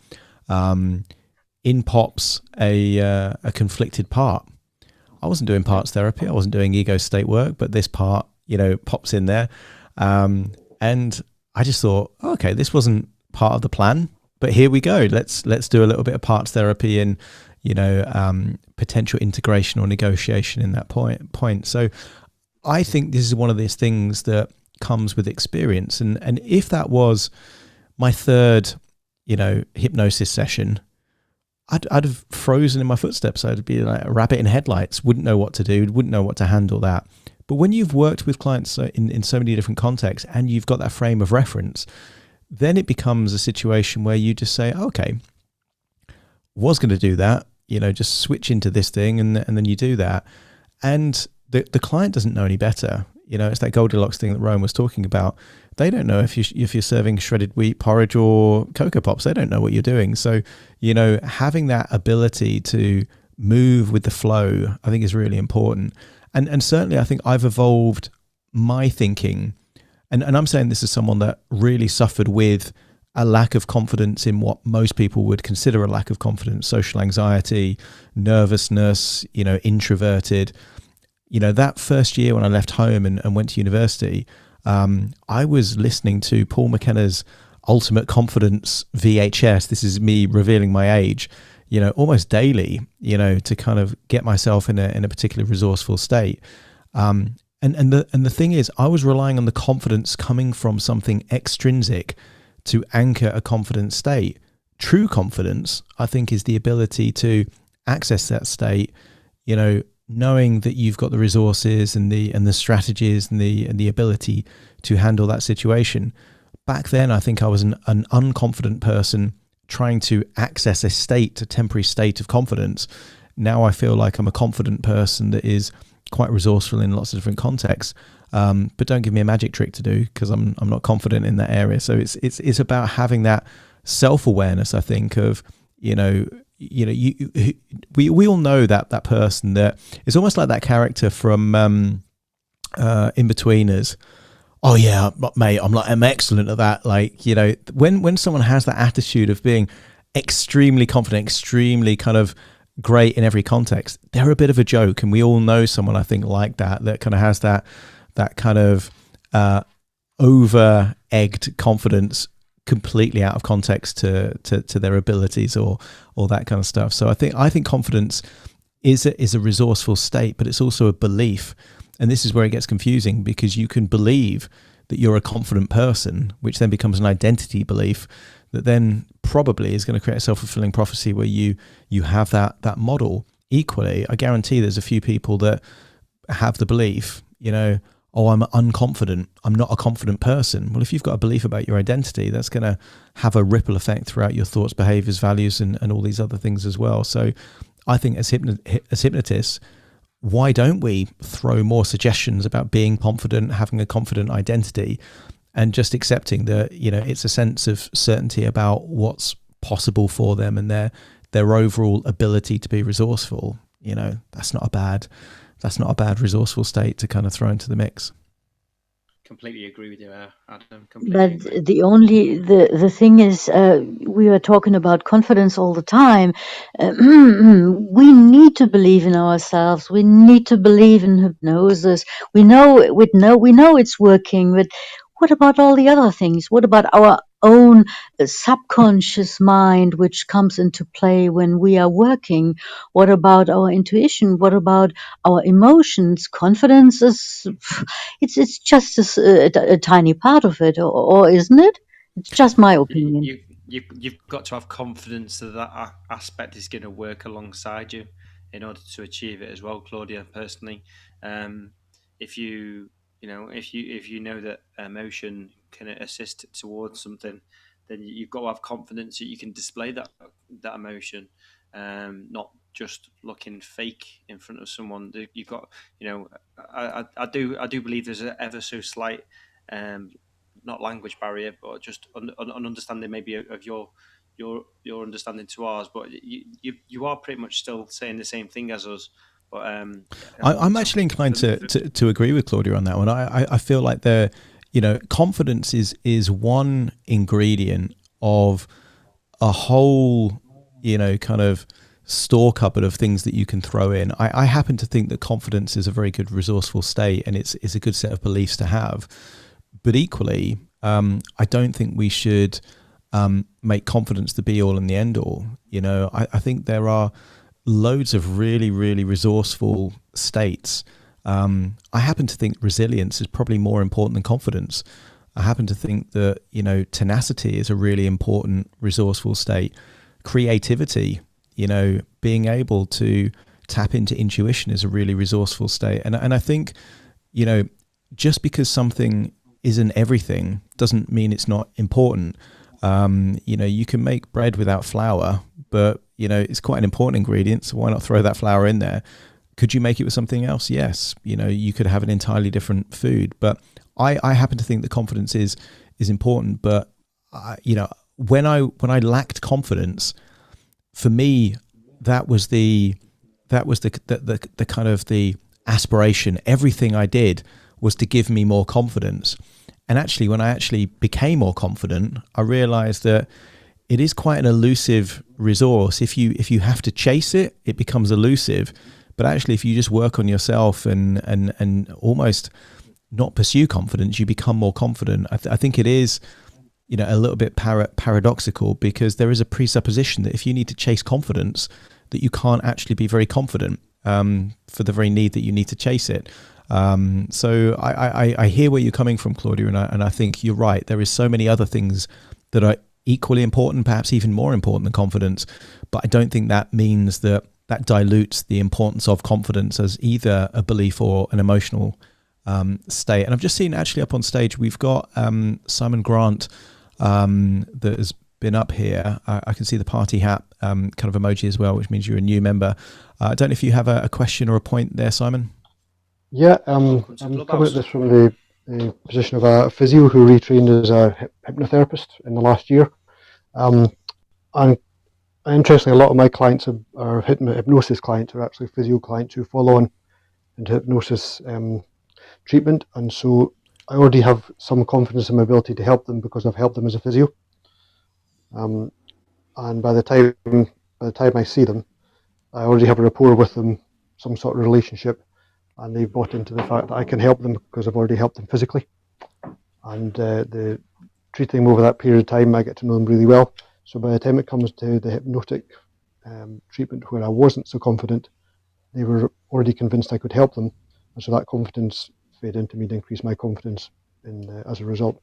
in pops a conflicted part. I wasn't doing parts therapy, I wasn't doing ego state work, but this part, pops in there. And I just thought, okay, this wasn't part of the plan, but here we go. Let's do a little bit of parts therapy and potential integration or negotiation in that point. So I think this is one of these things that comes with experience. And if that was my third, hypnosis session, I'd have frozen in my footsteps. I'd be like a rabbit in headlights, wouldn't know what to do, wouldn't know what to handle that. But when you've worked with clients in so many different contexts and you've got that frame of reference, then it becomes a situation where you just say, okay, was going to do that, just switch into this thing, and then you do that. And the client doesn't know any better. It's that Goldilocks thing that Rowan was talking about. They don't know if you're serving shredded wheat porridge or Cocoa Pops. They don't know what you're doing. So, having that ability to move with the flow, I think, is really important. And certainly I think I've evolved my thinking. And I'm saying this as someone that really suffered with a lack of confidence in what most people would consider a lack of confidence, social anxiety, nervousness, introverted. That first year when I left home and went to university, I was listening to Paul McKenna's Ultimate Confidence VHS. This is me revealing my age, almost daily, to kind of get myself in a particularly resourceful state. And the thing is, I was relying on the confidence coming from something extrinsic to anchor a confident state. True confidence, I think, is the ability to access that state, knowing that you've got the resources and the strategies and the ability to handle that situation. Back then, I think I was an unconfident person trying to access a temporary state of confidence. Now I feel like I'm a confident person that is quite resourceful in lots of different contexts. But don't give me a magic trick to do, because I'm not confident in that area. So it's about having that self-awareness, I think, of, we all know that person that is almost like that character from In-Betweeners. Oh yeah, mate, I'm excellent at that. Like, when someone has that attitude of being extremely confident, extremely kind of great in every context, they're a bit of a joke. And we all know someone, I think, like that kind of has that kind of over-egged confidence completely out of context to their abilities or that kind of stuff. So I think confidence is a resourceful state, but it's also a belief. And this is where it gets confusing, because you can believe that you're a confident person, which then becomes an identity belief that then probably is going to create a self-fulfilling prophecy where you have that model. Equally, I guarantee there's a few people that have the belief, oh, I'm unconfident, I'm not a confident person. Well, if you've got a belief about your identity, that's going to have a ripple effect throughout your thoughts, behaviors, values, and all these other things as well. So I think as hypnotists, why don't we throw more suggestions about being confident, having a confident identity, and just accepting that, it's a sense of certainty about what's possible for them and their overall ability to be resourceful. That's not a bad resourceful state to kind of throw into the mix. Completely agree with you, Adam. But the thing is, we were talking about confidence all the time. We need to believe in ourselves. We need to believe in hypnosis. We know it's working. But what about all the other things? What about our own subconscious mind, which comes into play when we are working? What about our intuition? What about our emotions? Confidence is, it's just a tiny part of it, or isn't it? It's just my opinion. You've got to have confidence that aspect is going to work alongside you in order to achieve it as well, Claudia. Personally, if you know that emotion can assist towards something, then you've got to have confidence that you can display that emotion, not just looking fake in front of someone. You've got, I do believe there's an ever so slight, not language barrier, but just an understanding maybe of your understanding to ours. But you are pretty much still saying the same thing as us. But I'm actually inclined to agree with Claudia on that one. I feel like confidence is one ingredient of a whole, kind of store cupboard of things that you can throw in. I happen to think that confidence is a very good resourceful state, and it's a good set of beliefs to have. But equally, I don't think we should make confidence the be all and the end all. I think there are loads of really, really resourceful states. I happen to think resilience is probably more important than confidence. I happen to think that, tenacity is a really important resourceful state. Creativity, being able to tap into intuition is a really resourceful state. And I think, just because something isn't everything doesn't mean it's not important. You can make bread without flour, but it's quite an important ingredient, so why not throw that flour in there? Could you make it with something else? Yes. You could have an entirely different food. But I happen to think that confidence is important. But when I lacked confidence, for me, that was the kind of the aspiration. Everything I did was to give me more confidence. And actually, when I actually became more confident, I realized that it is quite an elusive resource. If you have to chase it, it becomes elusive. But actually, if you just work on yourself and almost not pursue confidence, you become more confident. I think it is, a little bit paradoxical, because there is a presupposition that if you need to chase confidence, that you can't actually be very confident for the very need that you need to chase it. So I hear where you're coming from, Claudia, and I think you're right. There is so many other things that are equally important, perhaps even more important than confidence. But I don't think that means that dilutes the importance of confidence as either a belief or an emotional state. And I've just seen actually up on stage, we've got Simon Grant that has been up here. I can see the party hat kind of emoji as well, which means you're a new member. I don't know if you have a question or a point there, Simon. Yeah, I'm coming at this from the position of a physio who retrained as a hypnotherapist in the last year. And interestingly, a lot of my clients are hypnosis clients, are actually physio clients who follow on into hypnosis treatment. And so I already have some confidence in my ability to help them because I've helped them as a physio. And by the time I see them, I already have a rapport with them, some sort of relationship, and they've bought into the fact that I can help them because I've already helped them physically. And the treating them over that period of time, I get to know them really well. So by the time it comes to the hypnotic treatment where I wasn't so confident, they were already convinced I could help them. And so that confidence fed into me to increase my confidence as a result.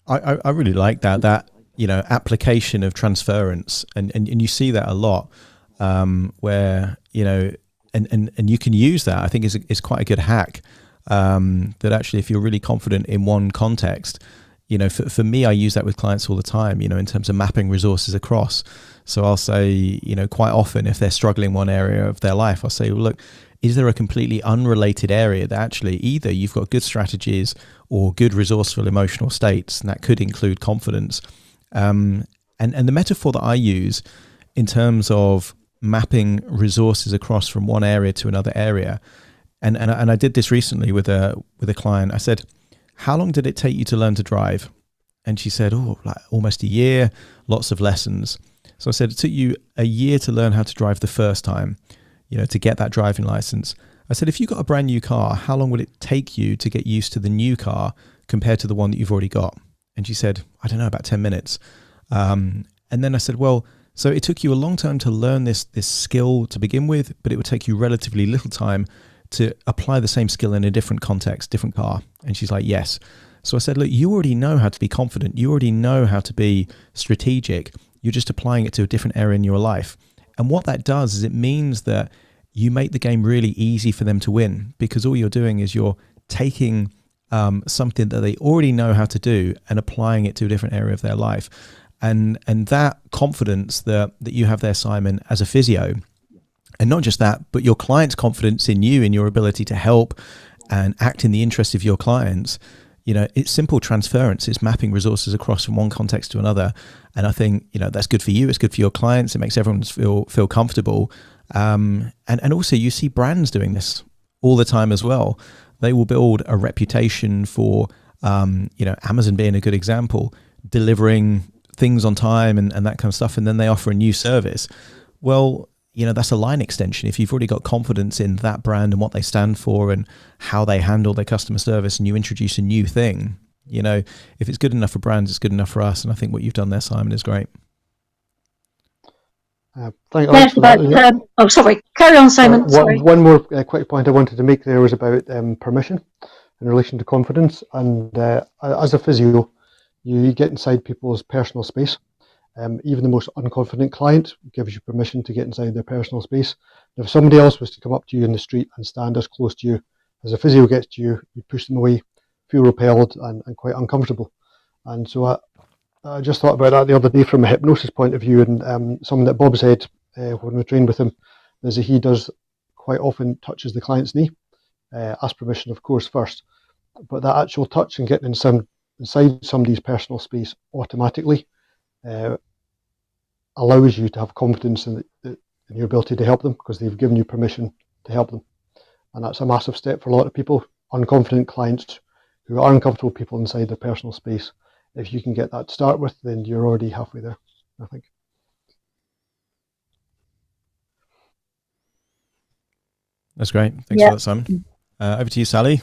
I really like that application of transference, and you see that a lot where and you can use that. I think is quite a good hack. That actually, if you're really confident in one context, for me, I use that with clients all the time, in terms of mapping resources across. So I'll say, quite often if they're struggling one area of their life, I'll say, well, look, is there a completely unrelated area that actually either you've got good strategies or good resourceful emotional states, and that could include confidence. And the metaphor that I use in terms of mapping resources across from one area to another area, and I did this recently with a client. I said, how long did it take you to learn to drive? And she said, like almost a year, lots of lessons. So I said, it took you a year to learn how to drive the first time, to get that driving license. I said, if you got a brand new car, how long would it take you to get used to the new car compared to the one that you've already got? And she said, I don't know, about 10 minutes. And then I said, well, so it took you a long time to learn this skill to begin with, but it would take you relatively little time to apply the same skill in a different context, different car. And she's like, yes. So I said, look, you already know how to be confident. You already know how to be strategic. You're just applying it to a different area in your life. And what that does is it means that you make the game really easy for them to win, because all you're doing is you're taking something that they already know how to do and applying it to a different area of their life. And that confidence that you have there, Simon, as a physio, and not just that, but your client's confidence in you, in your ability to help and act in the interest of your clients, it's simple transference. It's mapping resources across from one context to another. And I think, that's good for you. It's good for your clients. It makes everyone feel comfortable. And also you see brands doing this all the time as well. They will build a reputation for, Amazon being a good example, delivering things on time and that kind of stuff. And then they offer a new service. Well, that's a line extension. If you've already got confidence in that brand and what they stand for and how they handle their customer service, and you introduce a new thing, if it's good enough for brands, it's good enough for us. And I think what you've done there, Simon, is great. Thank you for that. Sorry. Carry on, Simon. Sorry. One more quick point I wanted to make there was about permission in relation to confidence. And as a physio, you get inside people's personal space. Even the most unconfident client gives you permission to get inside their personal space. And if somebody else was to come up to you in the street and stand as close to you as a physio gets to you, you push them away, feel repelled and quite uncomfortable. And so I just thought about that the other day from a hypnosis point of view, and something that Bob said when we trained with him is that he does quite often touches the client's knee, ask permission, of course, first, but that actual touch and getting inside somebody's personal space automatically allows you to have confidence in your ability to help them because they've given you permission to help them. And that's a massive step for a lot of people, unconfident clients who are uncomfortable people inside their personal space. If you can get that to start with, then you're already halfway there, I think. That's great. Thanks for that, Simon. Over to you, Sally.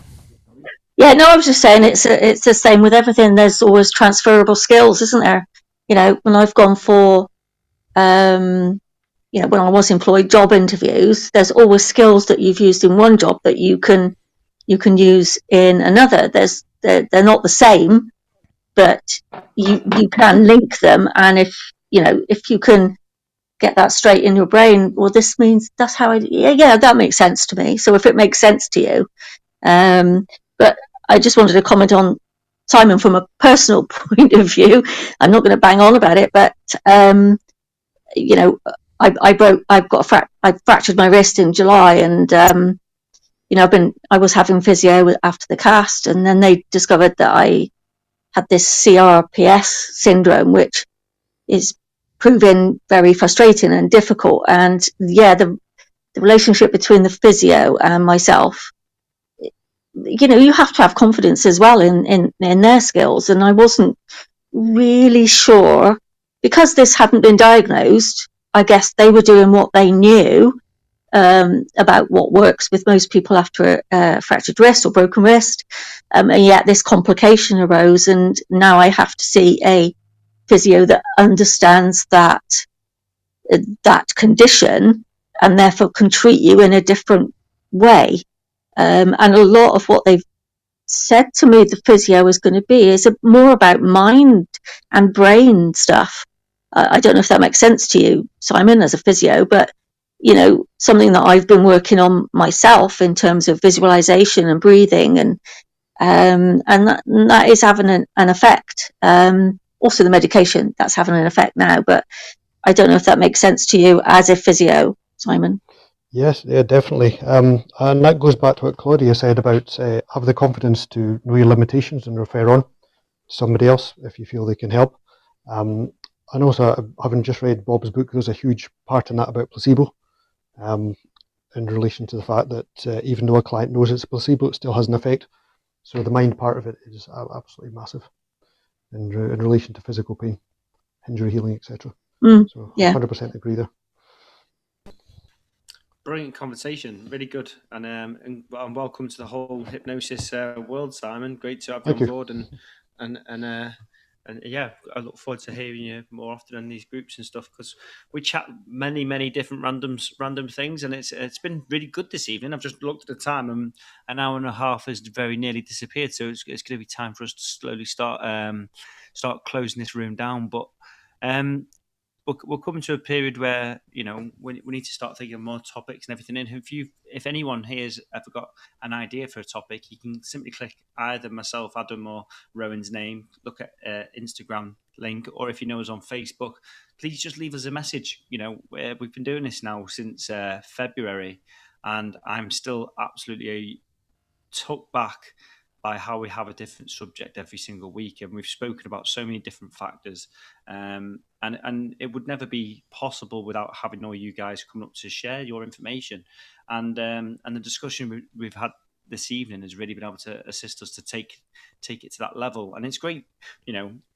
Yeah, no, I was just saying it's the same with everything. There's always transferable skills, isn't there? You know, when I've gone for, when I was employed job interviews, there's always skills that you've used in one job that you can use in another. They're not the same, but you can link them. And if you can get that straight in your brain, well, this means that's how that makes sense to me. So if it makes sense to you, but I just wanted to comment on Simon from a personal point of view. I'm not going to bang on about it, but I fractured my wrist in July, and I was having physio after the cast, and then they discovered that I had this CRPS syndrome, which is proving very frustrating and difficult. And the relationship between the physio and myself, you have to have confidence as well in their skills. And I wasn't really sure, because this hadn't been diagnosed. I guess they were doing what they knew about what works with most people after a fractured wrist or broken wrist, and yet this complication arose, and now I have to see a physio that understands that condition and therefore can treat you in a different way. And a lot of what they've said to me the physio is going to be is more about mind and brain stuff. I don't know if that makes sense to you, Simon, as a physio, but something that I've been working on myself in terms of visualization and breathing, and that is having an effect. Also the medication, that's having an effect now, but I don't know if that makes sense to you as a physio, Simon. Yes, yeah, definitely. And that goes back to what Claudia said about have the confidence to know your limitations and refer on to somebody else if you feel they can help. And also, having just read Bob's book, there's a huge part in that about placebo, in relation to the fact that even though a client knows it's a placebo, it still has an effect. So the mind part of it is absolutely massive in relation to physical pain, injury healing, etc. So 100% agree there. Brilliant conversation, really good, and welcome to the whole hypnosis world, Simon. Great to have you on board, and yeah, I look forward to hearing you more often in these groups and stuff, because we chat many different random things, and it's been really good this evening. I've just looked at the time, and an hour and a half has very nearly disappeared, so it's going to be time for us to slowly start closing this room down, but. We're coming to a period where we need to start thinking of more topics and everything. And if anyone here has ever got an idea for a topic, you can simply click either myself, Adam, or Rowan's name. Look at Instagram link, or if you know us on Facebook, please just leave us a message. We've been doing this now since February, and I'm still absolutely took back by how we have a different subject every single week, and we've spoken about so many different factors, and it would never be possible without having all you guys come up to share your information, and the discussion we've had this evening has really been able to assist us to take it to that level, and it's great.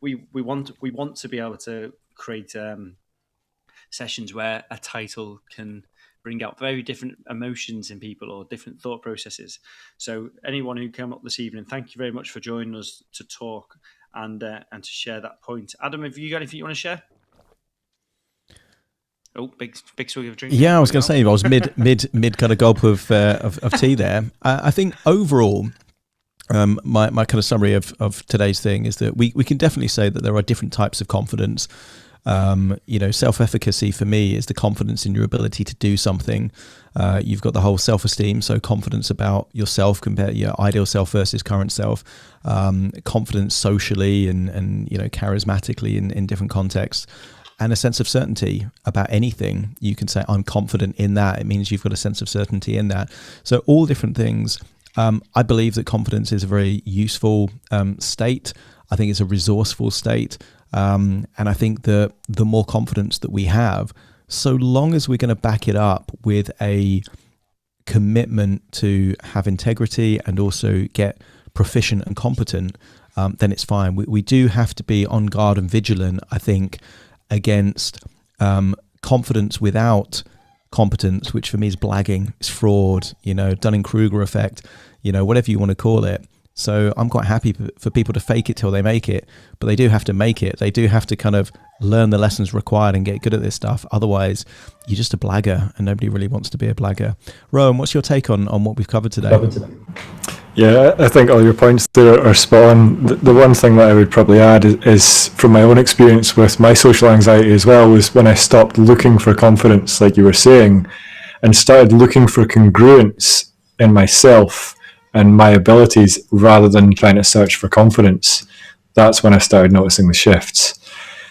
We want to be able to create sessions where a title can bring out very different emotions in people or different thought processes. So anyone who came up this evening, thank you very much for joining us to talk and to share that point. Adam, have you got anything you want to share? Oh, big swig of drink. Yeah, I was going to say, I was mid kind of gulp of tea there. I think overall, my kind of summary of today's thing is that we can definitely say that there are different types of confidence. Self-efficacy for me is the confidence in your ability to do something. You've got the whole self-esteem, so confidence about yourself, compare your ideal self versus current self, confidence socially and charismatically in different contexts, and a sense of certainty about anything. You can say, I'm confident in that. It means you've got a sense of certainty in that. So all different things. I believe that confidence is a very useful state. I think it's a resourceful state. And I think that the more confidence that we have, so long as we're going to back it up with a commitment to have integrity and also get proficient and competent, then it's fine. We do have to be on guard and vigilant, I think, against confidence without competence, which for me is blagging, it's fraud, Dunning-Kruger effect, whatever you want to call it. So I'm quite happy for people to fake it till they make it, but they do have to make it. They do have to kind of learn the lessons required and get good at this stuff. Otherwise, you're just a blagger, and nobody really wants to be a blagger. Rowan, what's your take on what we've covered today? Yeah, I think all your points there are spot on. The one thing that I would probably add is from my own experience with my social anxiety as well, was when I stopped looking for confidence, like you were saying, and started looking for congruence in myself and my abilities rather than trying to search for confidence. That's when I started noticing the shifts.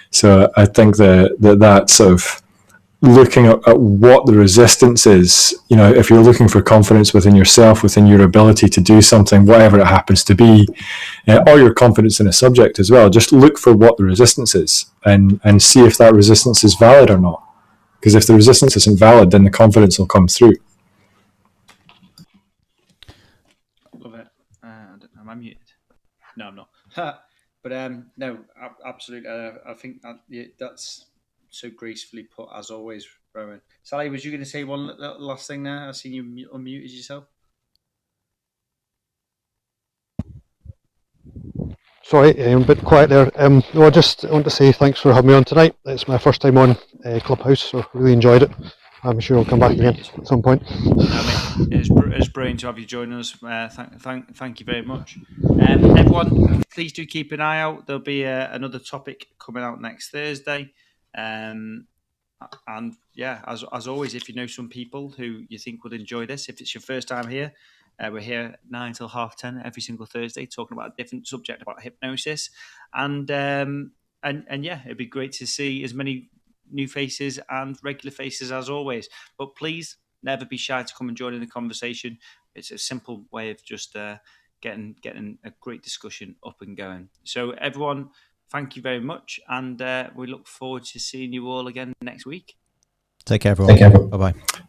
So I think that sort of looking at what the resistance is, if you're looking for confidence within yourself, within your ability to do something, whatever it happens to be, or your confidence in a subject as well, just look for what the resistance is and see if that resistance is valid or not. Because if the resistance isn't valid, then the confidence will come through. Am I muted? No, I'm not. But no, absolutely. I think that's so gracefully put, as always, Rowan. Sally, was you going to say one last thing there? I've seen you unmuted yourself. Sorry, I'm a bit quiet there. I just want to say thanks for having me on tonight. It's my first time on Clubhouse, so really enjoyed it. I'm sure I'll come back again at some point. It's brilliant to have you join us. Thank you very much. Everyone, please do keep an eye out. There'll be another topic coming out next Thursday. And yeah, as always, if you know some people who you think would enjoy this, if it's your first time here, we're here 9 till 10:30 every single Thursday, talking about a different subject about hypnosis. And yeah, it'd be great to see as many new faces and regular faces as always. But please never be shy to come and join in the conversation. It's a simple way of just getting a great discussion up and going. So everyone, thank you very much, and we look forward to seeing you all again next week. Take care, everyone. Bye-bye.